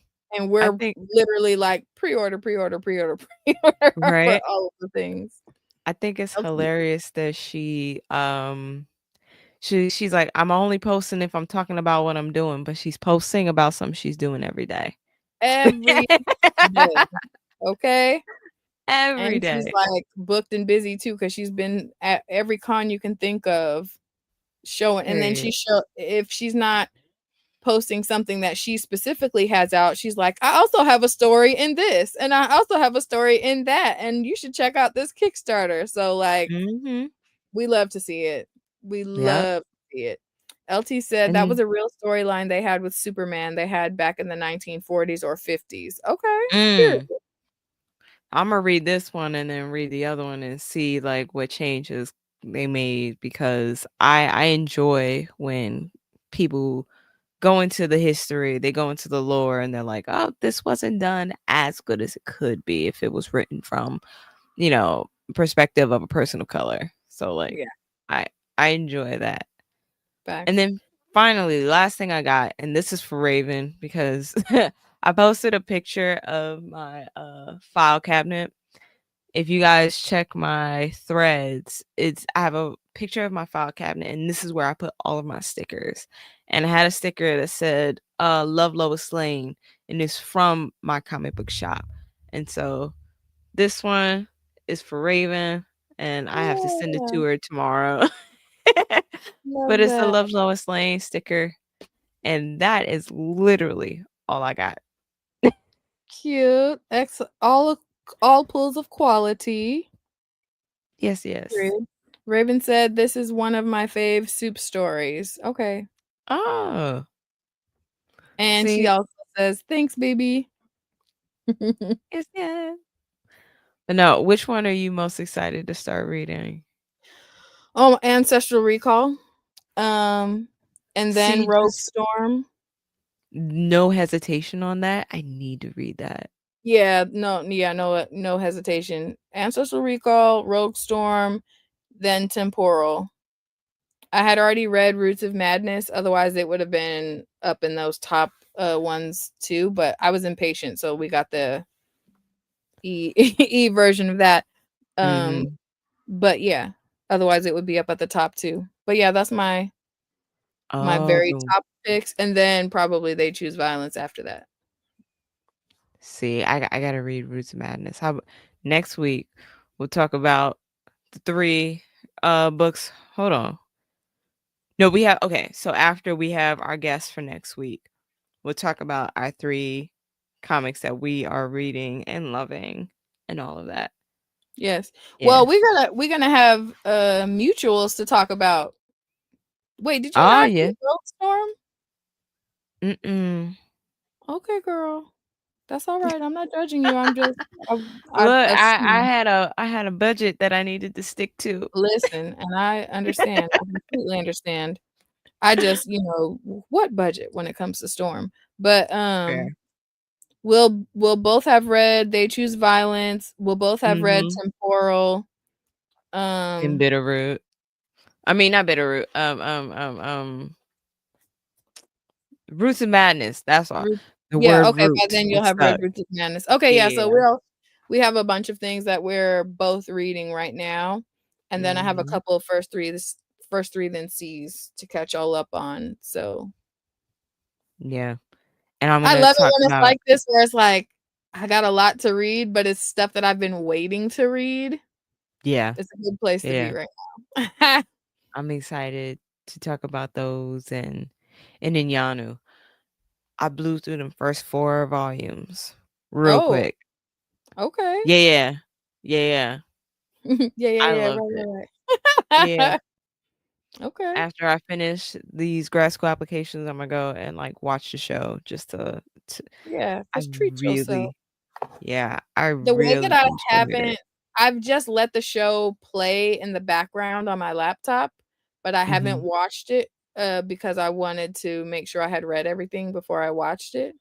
we're literally like pre-order right? for all of the things. I think it's hilarious that she's like, I'm only posting if I'm talking about what I'm doing, but she's posting about something she's doing every day. Every day. Okay. Every day. She's like booked and busy too, because she's been at every con you can think of showing. And then if she's not posting something that she specifically has out, she's like, I also have a story in this, and I also have a story in that, and you should check out this Kickstarter. So like, we love to see it. We love to see it. LT said that was a real storyline they had with Superman. They had back in the 1940s or 50s. Okay. I'm gonna read this one and then read the other one and see like what changes they made, because I enjoy when people go into the history, they go into the lore, and they're like, oh, this wasn't done as good as it could be if it was written from, perspective of a person of color. So like, I enjoy that. Facts. And then finally, the last thing I got, and this is for Raven, because I posted a picture of my file cabinet. If you guys check my threads, I have a picture of my file cabinet, and this is where I put all of my stickers. And I had a sticker that said Love Lois Lane, and it's from my comic book shop. And so this one is for Raven, and I have to send it to her tomorrow. But it's a Love Lois Lane sticker, and that is literally all I got. Cute. All pulls of quality. Yes. Raven said this is one of my fave soup stories. Okay. Oh. And she also says, thanks, baby. Yes. But no, which one are you most excited to start reading? Oh, Ancestral Recall. And then Rogue Storm. No hesitation on that. I need to read that. No hesitation. Ancestral Recall, Rogue Storm, then Temporal. I had already read Roots of Madness, otherwise it would have been up in those top ones too, but I was impatient, so we got the E version of that. But yeah, otherwise it would be up at the top too. But yeah, that's my very top picks, and then probably They Choose Violence after that. See, I gotta read Roots of Madness. How next week we'll talk about the 3 books. Hold on. No, we have so after we have our guests for next week, we'll talk about our 3 comics that we are reading and loving and all of that. Yes. Yeah. Well, we're gonna have mutuals to talk about. Wait, did you not get Rogue Storm? Okay, girl. That's all right. I'm not judging you. I'm just I had a budget that I needed to stick to. Listen, and I understand. I completely understand. I just, what budget when it comes to Storm. But we'll both have read They Choose Violence. We'll both have read Temporal. And Bitterroot. I mean, not Bitterroot. Roots of Madness. That's all. Okay, but then you'll have read Roots of Madness. Okay, yeah. So we have a bunch of things that we're both reading right now, and then I have a couple of first three then C's to catch all up on. So yeah, and I love it when it's like this, where it's like I got a lot to read, but it's stuff that I've been waiting to read. Yeah, it's a good place to be right now. I'm excited to talk about those and Inyanu. I blew through them first 4 volumes real quick. Okay. Yeah. Yeah. I loved it. Right. Yeah. Okay. After I finish these grad school applications, I'm gonna go and like watch the show just to just treat yourself. Yeah, the way that I haven't, I've just let the show play in the background on my laptop, but I haven't watched it because I wanted to make sure I had read everything before I watched it.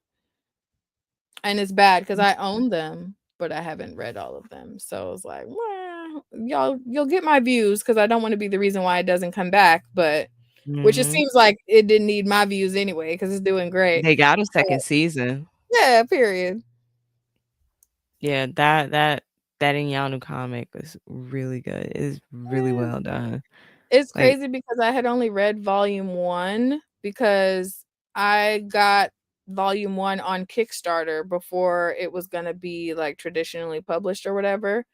And it's bad because I own them, but I haven't read all of them. So I was like, well, you'll get my views because I don't want to be the reason why it doesn't come back. But which it seems like it didn't need my views anyway because it's doing great. They got a second season. Yeah, period. Yeah, that Inyanu comic is really good. It's really well done. It's crazy because I had only read volume 1 because I got volume 1 on Kickstarter before it was going to be like traditionally published or whatever.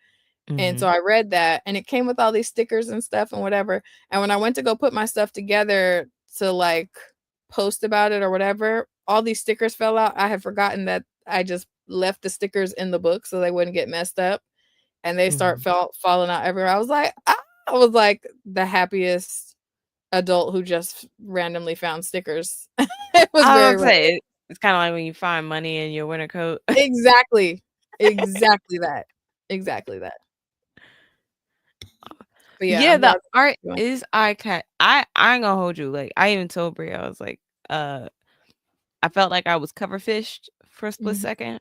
And so I read that and it came with all these stickers and stuff and whatever. And when I went to go put my stuff together to like post about it or whatever, all these stickers fell out. I had forgotten that I just left the stickers in the book so they wouldn't get messed up, and they start falling out everywhere. I was like the happiest adult who just randomly found stickers. It was I very would rare. say it's kind of like when you find money in your winter coat. Exactly that. But yeah, Yeah, I'm glad the art you're doing it. is eye-catching. I ain't gonna hold you. Like, I even told Brie, I was like, I felt like I was cover fished for a split Mhm. second.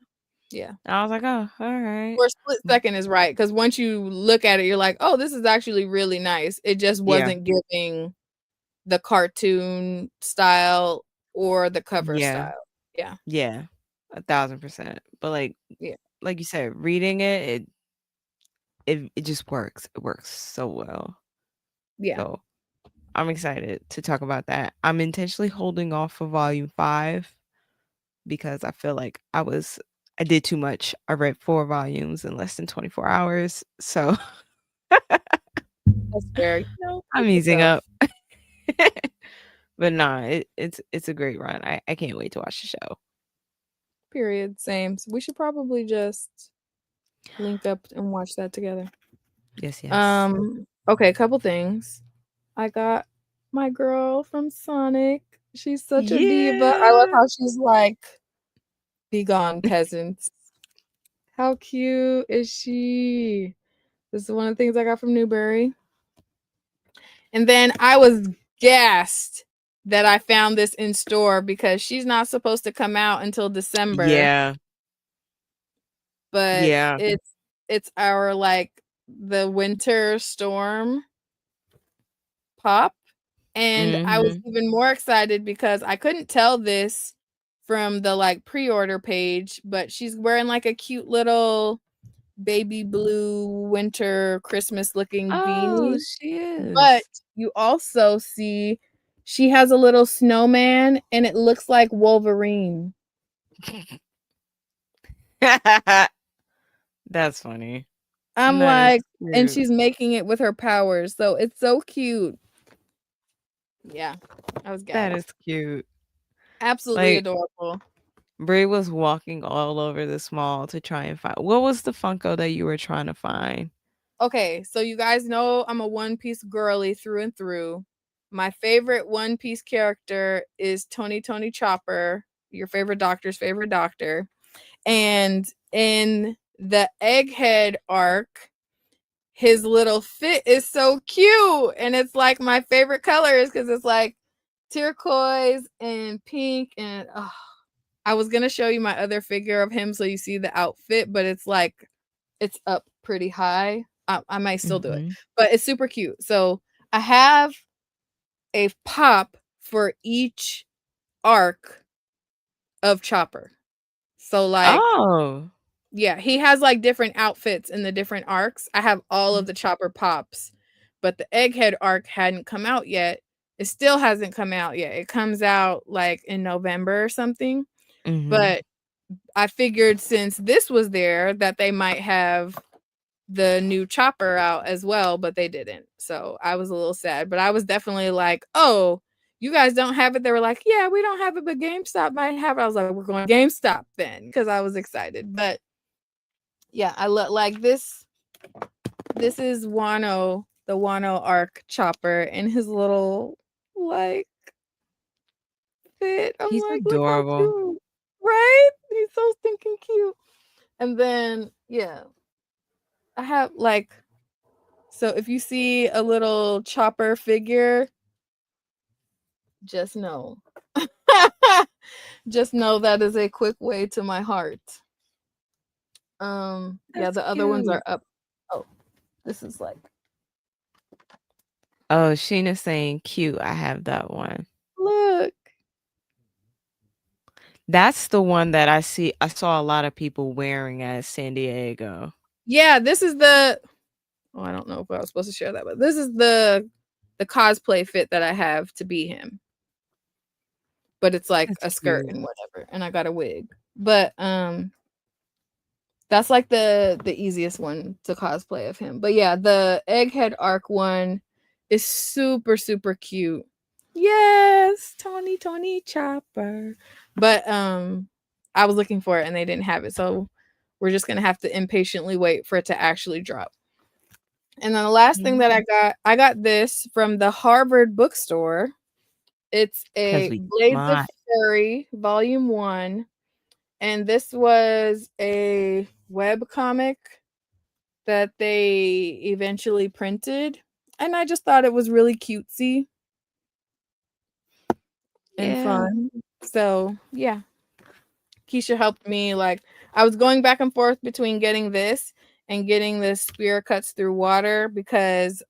Yeah. And I was like, oh, all right. For a split second is right, because once you look at it, you're like, oh, this is actually really nice. It just wasn't giving the cartoon style or the cover Yeah. style. Yeah. Yeah. 1,000%. But like Yeah. you said, reading it just works. It works so well. Yeah. So I'm excited to talk about that. I'm intentionally holding off for volume 5 because I feel like I did too much. I read 4 volumes in less than 24 hours. So That's fair. I'm easing up. But nah, it's a great run. I can't wait to watch the show. Period. Same. So we should probably just link up and watch that together. Yes, yes. Okay, couple things. I got my girl from Sonic. She's such a diva. I love how she's like, "Be gone, peasants." How cute is she? This is one of the things I got from Newberry. And then I was gassed that I found this in store because she's not supposed to come out until December. Yeah. But Yeah. it's our like the winter storm pop. And I was even more excited because I couldn't tell this from the like pre-order page, but she's wearing like a cute little baby blue winter Christmas looking beanie. She is. But you also see she has a little snowman and it looks like Wolverine. That's funny. I'm like, and she's making it with her powers, so it's so cute. Yeah, I was gassed. That is cute. Absolutely Like, adorable. Brie was walking all over this mall to try and find. What was the Funko that you were trying to find? Okay, so you guys know I'm a One Piece girly through and through. My favorite One Piece character is Tony Chopper, your favorite doctor's favorite doctor. And in the Egghead arc, his little fit is so cute. And it's like my favorite colors because it's like turquoise and pink. And I was going to show you my other figure of him so you see the outfit, but it's like, it's up pretty high. I might still do it, but it's super cute. So I have a pop for each arc of Chopper. So like, yeah, he has like different outfits in the different arcs. I have all of the Chopper pops, but the Egghead arc hadn't come out yet. It still hasn't come out yet. It comes out like in November or something. But I figured since this was there that they might have the new Chopper out as well, but they didn't. So I was a little sad, but I was definitely like, oh, you guys don't have it. They were like, yeah, we don't have it, but GameStop might have it. I was like, we're going to GameStop then because I was excited. But yeah, I look like this. This is Wano, the Wano arc Chopper, and his little like fit. I'm He's like, adorable. look how cute. Right? He's so stinking cute. And then yeah, I have like, so if you see a little Chopper figure, just know. Just know that is a quick way to my heart. Yeah, the other ones are up. Oh, this is like. Oh, Sheena's saying cute. I have that one. Look. That's the one that I saw a lot of people wearing at San Diego. Yeah, this is the. Oh, I don't know if I was supposed to share that, but this is the cosplay fit that I have to be him. But it's like a skirt and whatever, and I got a wig. But that's like the easiest one to cosplay of him. But yeah, the Egghead arc one is super super cute. Yes, Tony Chopper. But I was looking for it and they didn't have it, so we're just gonna have to impatiently wait for it to actually drop. And then the last thing that I got this from the Harvard bookstore. It's a Blades of Fury Volume 1. And this was a web comic that they eventually printed. And I just thought it was really cutesy and fun. So, yeah. Keisha helped me. Like, I was going back and forth between getting this and getting the Spear Cuts Through Water because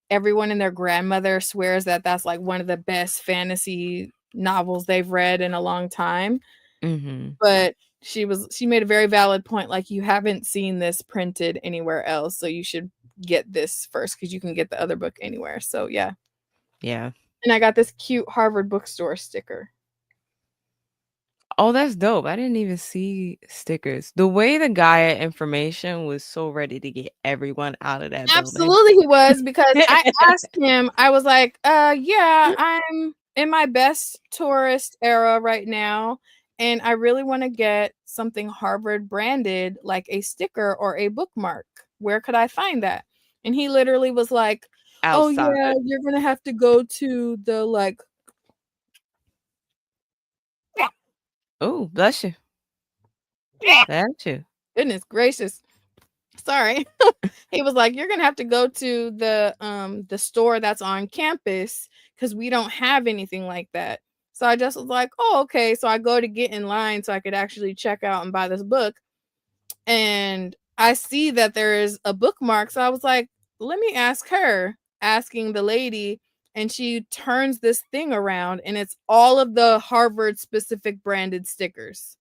everyone and their grandmother swears that that's like one of the best fantasy novels they've read in a long time. But she made a very valid point. Like, you haven't seen this printed anywhere else, so you should get this first because you can get the other book anywhere. So yeah. And I got this cute Harvard bookstore sticker. Oh, that's dope. I didn't even see stickers. The way the guy at information was so ready to get everyone out of that building. Absolutely he was, because I asked him, I was like, yeah, I'm in my best tourist era right now, and I really want to get something Harvard branded, like a sticker or a bookmark. Where could I find that? And he literally was like, outside. Oh yeah, you're gonna have to go to the like. Oh, bless you. Bless you. Goodness gracious. Sorry. He was like, you're gonna have to go to the store that's on campus because we don't have anything like that. So I just was like, oh, okay. So I go to get in line so I could actually check out and buy this book. And I see that there is a bookmark. So I was like, let me ask her, asking the lady, and she turns this thing around and it's all of the Harvard specific branded stickers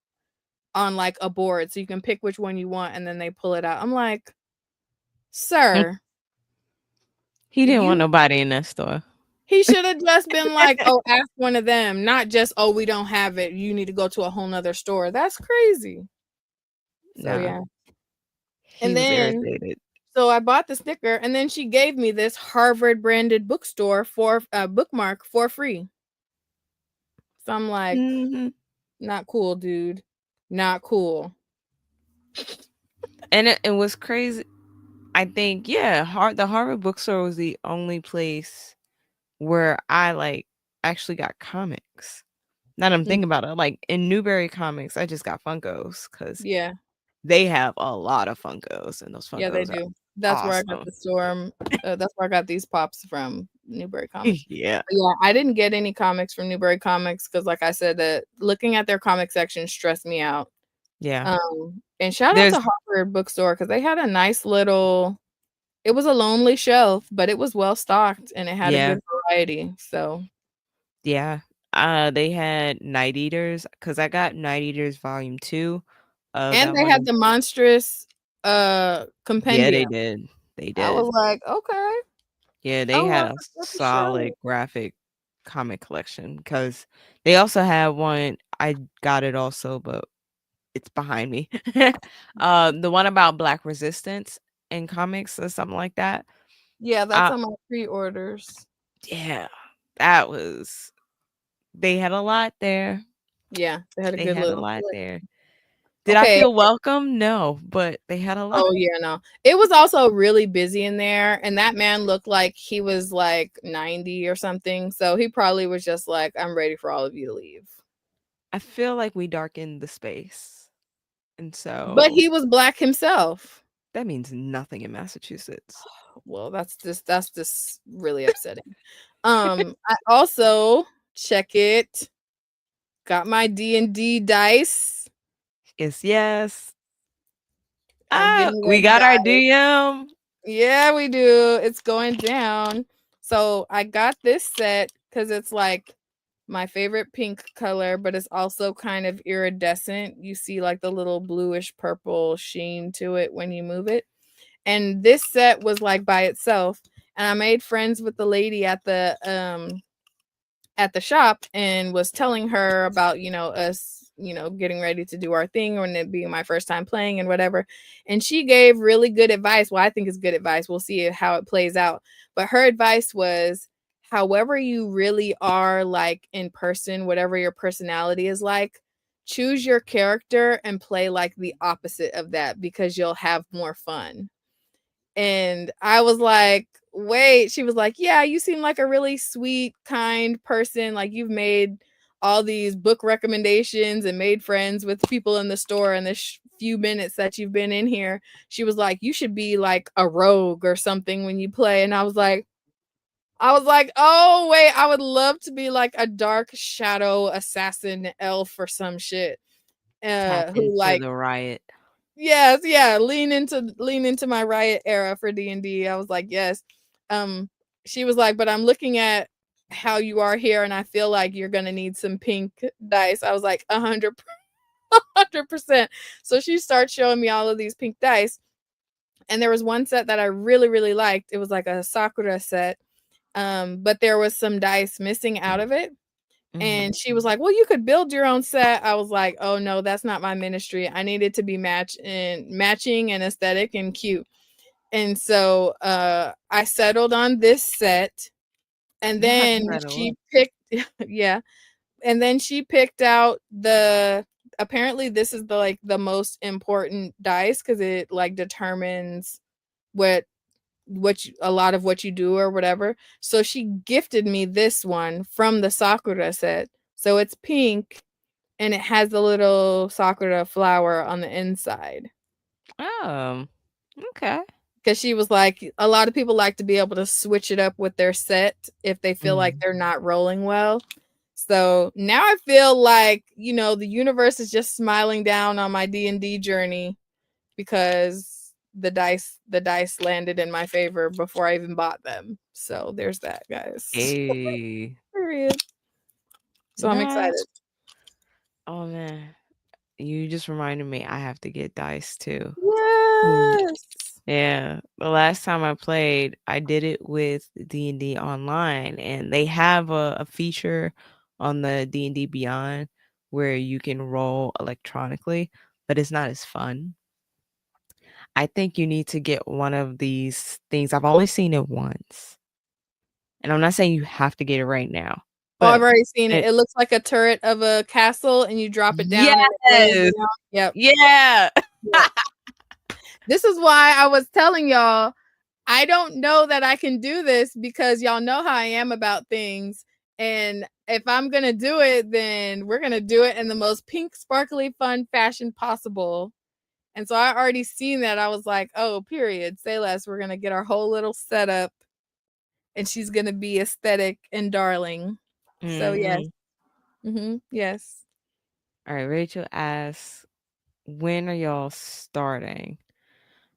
on like a board, so you can pick which one you want and then they pull it out. I'm like, sir, he didn't want nobody in that store. He should have just been like, oh, ask one of them, not just, oh, we don't have it, you need to go to a whole nother store. That's crazy. So yeah. And then so I bought the sticker, and then she gave me this Harvard branded bookstore for bookmark for free. So I'm like, not cool, dude. Not cool. And it was crazy. I think, yeah, the Harvard bookstore was the only place where I like actually got comics. Now that I'm thinking about it, like in Newberry Comics, I just got Funkos because they have a lot of Funkos, and those Funkos. Yeah, they do. That's awesome. Where I got the storm. That's where I got these pops from, Newberry Comics. Yeah, I didn't get any comics from Newberry Comics because, like I said, that looking at their comic section stressed me out. Yeah. And shout out to Harvard Bookstore because they had a nice little. It was a lonely shelf, but it was well stocked and it had a good variety. So. Yeah. They had Night Eaters because I got Night Eaters Volume 2. And they had the monstrous compendium. Yeah, they did. They did. I was like, okay. Yeah, they had a solid graphic comic collection because they also had one. I got it also, but it's behind me. The one about Black resistance in comics or something like that. Yeah, that's on my pre-orders. Yeah, that was. They had a lot there. Yeah, they had a lot there. Did I feel welcome? No, but they had a lot. Oh yeah, no. It was also really busy in there, and that man looked like he was like 90 or something. So he probably was just like, I'm ready for all of you to leave. I feel like we darkened the space. And so But he was Black himself. That means nothing in Massachusetts. Well, that's just really upsetting. I also got my D&D dice. Yes. We got our DM. Yeah, we do. It's going down. So I got this set because it's like my favorite pink color, but it's also kind of iridescent. You see like the little bluish purple sheen to it when you move it. And this set was like by itself. And I made friends with the lady at the shop and was telling her about, us, getting ready to do our thing, and it being my first time playing and whatever. And she gave really good advice. Well, I think it's good advice. We'll see how it plays out. But her advice was however you really are, like in person, whatever your personality is like, choose your character and play like the opposite of that because you'll have more fun. And I was like, wait, she was like, yeah, you seem like a really sweet, kind person. Like you've made all these book recommendations and made friends with people in the store in this few minutes that you've been in here. She was like, you should be like a rogue or something when you play. And I was like, oh wait, I would love to be like a dark shadow assassin elf or some shit. Tap Who into like the Riot. yes, yeah, lean into my Riot era for D&D. I was like, yes. She was like, but I'm looking at how you are here, and I feel like you're gonna need some pink dice. I was like, 100%. So she starts showing me all of these pink dice, and there was one set that I really, really liked. It was like a Sakura set, but there was some dice missing out of it. And she was like, well, you could build your own set. I was like, oh no, that's not my ministry. I needed to be matching and aesthetic and cute. And so I settled on this set. And then she picked yeah. And then she picked out apparently this is the most important dice because it like determines what a lot of what you do or whatever. So she gifted me this one from the Sakura set. So it's pink and it has the little Sakura flower on the inside. Oh, okay. Because she was like, a lot of people like to be able to switch it up with their set if they feel like they're not rolling well. So now I feel like, the universe is just smiling down on my D&D journey because the dice landed in my favor before I even bought them. So there's that, guys. Hey. Period. So I'm excited. Oh man. You just reminded me I have to get dice too. Yes. Yeah. The last time I played, I did it with D&D Online, and they have a feature on the D&D Beyond where you can roll electronically, but it's not as fun. I think you need to get one of these things. I've only seen it once. And I'm not saying you have to get it right now. Oh, I've But already seen it. It looks like a turret of a castle and you drop it down. Yes. And it rolls down. Yep. Yeah. This is why I was telling y'all, I don't know that I can do this because y'all know how I am about things. And if I'm going to do it, then we're going to do it in the most pink, sparkly, fun fashion possible. And so I already seen that. I was like, oh, period. Say less. We're going to get our whole little setup and she's going to be aesthetic and darling. So, yes. Yes. All right. Rachel asks, when are y'all starting?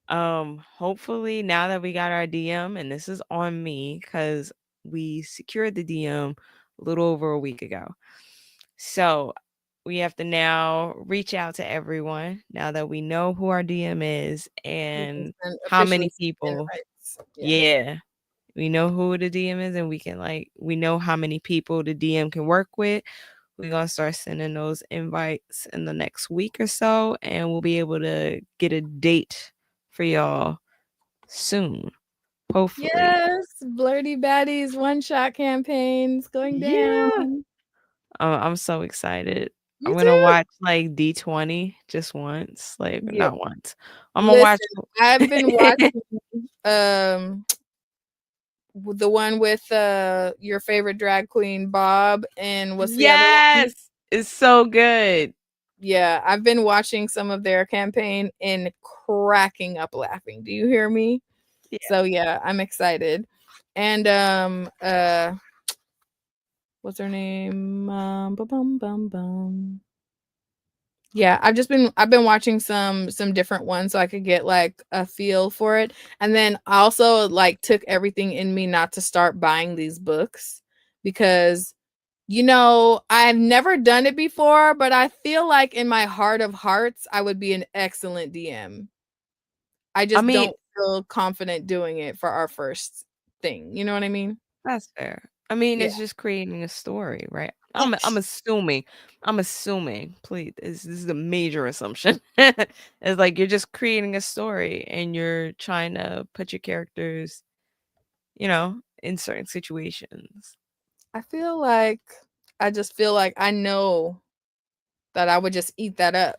Hopefully now that we got our DM, and this is on me because we secured the DM a little over a week ago. So we have to now reach out to everyone now that we know who our DM is and how many people. Yeah. We know who the DM is, and we know how many people the DM can work with. We're going to start sending those invites in the next week or so, and we'll be able to get a date for y'all soon. Hopefully. Yes. Blerdy Baddies one-shot campaigns going down. I'm so excited. Me I'm going to too. watch like D20 just once. Like, Yeah. not once. I'm going to watch. I've been watching the one with your favorite drag queen Bob and what's the other one? Yes, it's so good. Yeah, I've been watching some of their campaign and cracking up laughing. Do you hear me? Yeah. So yeah, I'm excited. And what's her name? Yeah, I've been watching some different ones so I could get like a feel for it. And then I also like took everything in me not to start buying these books because I've never done it before, but I feel like in my heart of hearts I would be an excellent DM. I just don't feel confident doing it for our first thing. You know what I mean? That's fair. I mean, Yeah. it's just creating a story, right? I'm assuming. Please, this is a major assumption. It's like you're just creating a story and you're trying to put your characters, in certain situations. I just feel like I know that I would just eat that up.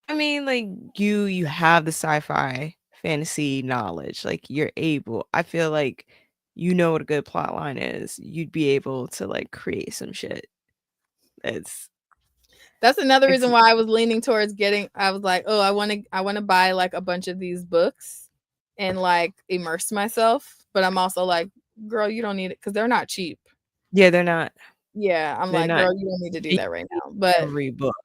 I mean, like you have the sci-fi fantasy knowledge. Like you're able. I feel like you know what a good plot line is. You'd be able to like create some shit. That's another reason why I was leaning towards I was like, oh, I want to buy like a bunch of these books and like immerse myself. But I'm also like, girl, you don't need it because they're not cheap. Yeah, they're not. Yeah, I'm like, girl, you don't need to do that right now. But every book.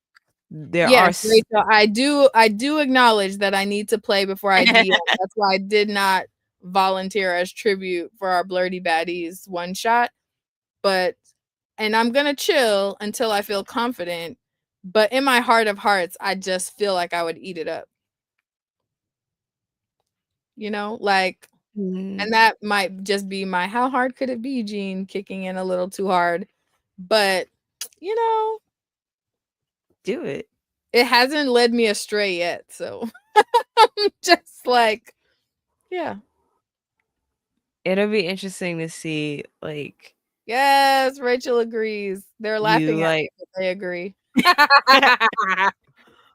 There yes, are Rachel, I do acknowledge that I need to play before I DM. That's why I did not volunteer as tribute for our Blerdy Baddies one shot. And I'm gonna chill until I feel confident. But in my heart of hearts, I just feel like I would eat it up. You know, like, and that might just be my how hard could it be, Gene, kicking in a little too hard. But, you know, do it. It hasn't led me astray yet. So I'm just like, yeah. It'll be interesting to see, like. Yes, Rachel agrees. They're laughing at me, but they agree.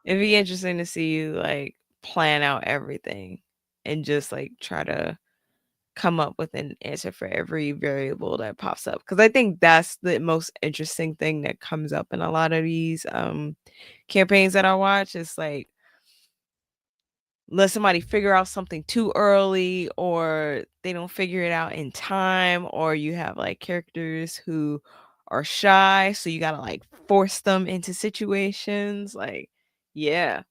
It'd be interesting to see you like plan out everything and just like try to come up with an answer for every variable that pops up, because I think that's the most interesting thing that comes up in a lot of these campaigns that I watch. Is like, let somebody figure out something too early, or they don't figure it out in time, or you have like characters who are shy, so you gotta like force them into situations. Like, yeah.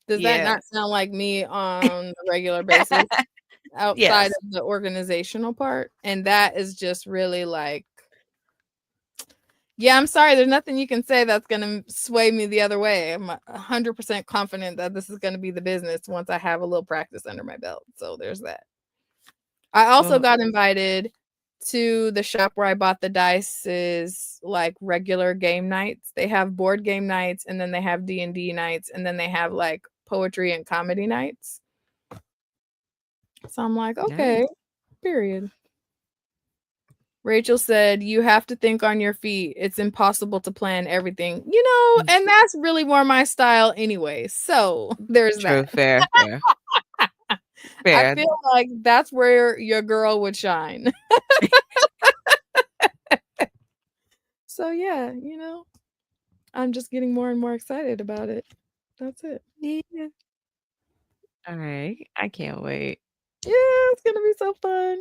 Does that not sound like me on a regular basis outside of the organizational part? And that is just really like, yeah, I'm sorry. There's nothing you can say that's going to sway me the other way. I'm 100% confident that this is going to be the business once I have a little practice under my belt. So there's that. I also got invited to the shop where I bought the dice's like regular game nights. They have board game nights, and then they have D&D nights, and then they have like poetry and comedy nights. So I'm like, okay, period. Rachel said, you have to think on your feet. It's impossible to plan everything, you know, and that's really more my style anyway. So there's that. Fair. I feel like that's where your girl would shine. So yeah, you know, I'm just getting more and more excited about it. That's it. Yeah. All right. I can't wait. Yeah, it's going to be so fun.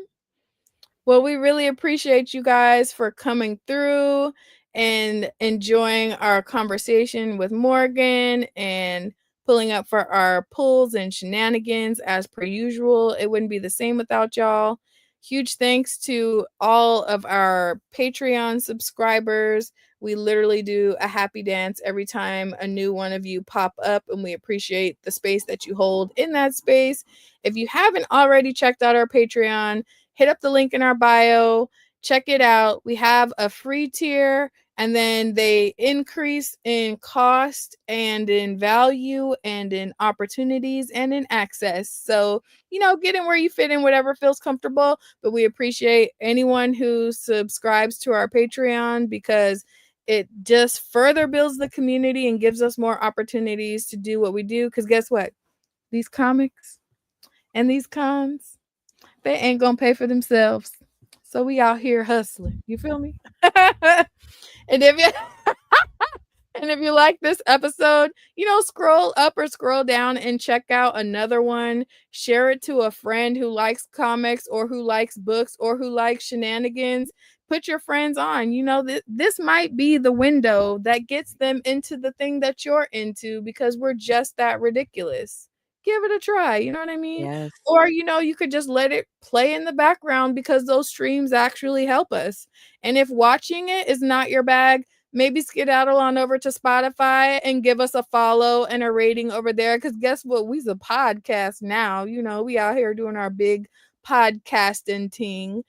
Well, we really appreciate you guys for coming through and enjoying our conversation with Morgan and pulling up for our pulls and shenanigans as per usual. It wouldn't be the same without y'all. Huge thanks to all of our Patreon subscribers. We literally do a happy dance every time a new one of you pop up, and we appreciate the space that you hold in that space. If you haven't already checked out our Patreon, hit up the link in our bio, check it out. We have a free tier, and then they increase in cost and in value and in opportunities and in access. So, you know, get in where you fit in, whatever feels comfortable. But we appreciate anyone who subscribes to our Patreon, because it just further builds the community and gives us more opportunities to do what we do. Because guess what? These comics and these cons, they ain't gonna pay for themselves. So we out here hustling. You feel me? And if you like this episode, you know, scroll up or scroll down and check out another one. Share it to a friend who likes comics or who likes books or who likes shenanigans. Put your friends on. You know, this might be the window that gets them into the thing that you're into, because we're just that ridiculous. Give it a try. You know what I mean? Yes. Or, you know, you could just let it play in the background, because those streams actually help us. And if watching it is not your bag, maybe skedaddle on over to Spotify and give us a follow and a rating over there. Because guess what? We's a podcast now. You know, we out here doing our big podcasting thing.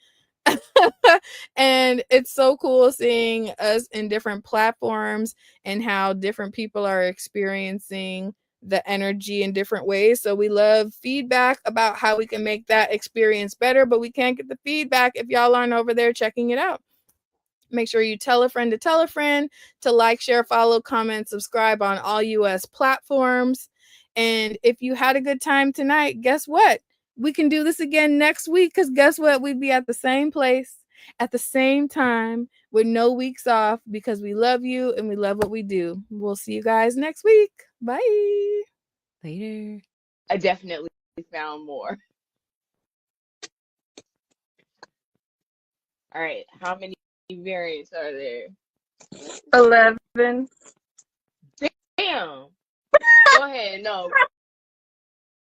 And it's so cool seeing us in different platforms and how different people are experiencing the energy in different ways. So we love feedback about how we can make that experience better, but we can't get the feedback if y'all aren't over there checking it out. Make sure you tell a friend to like, share, follow, comment, subscribe on all US platforms. And if you had a good time tonight, guess what? We can do this again next week, because guess what? We'd be at the same place at the same time with no weeks off, because we love you and we love what we do. We'll see you guys next week. Bye. Later. I definitely found more. All right, how many variants are there? 11. Damn. Go ahead. No.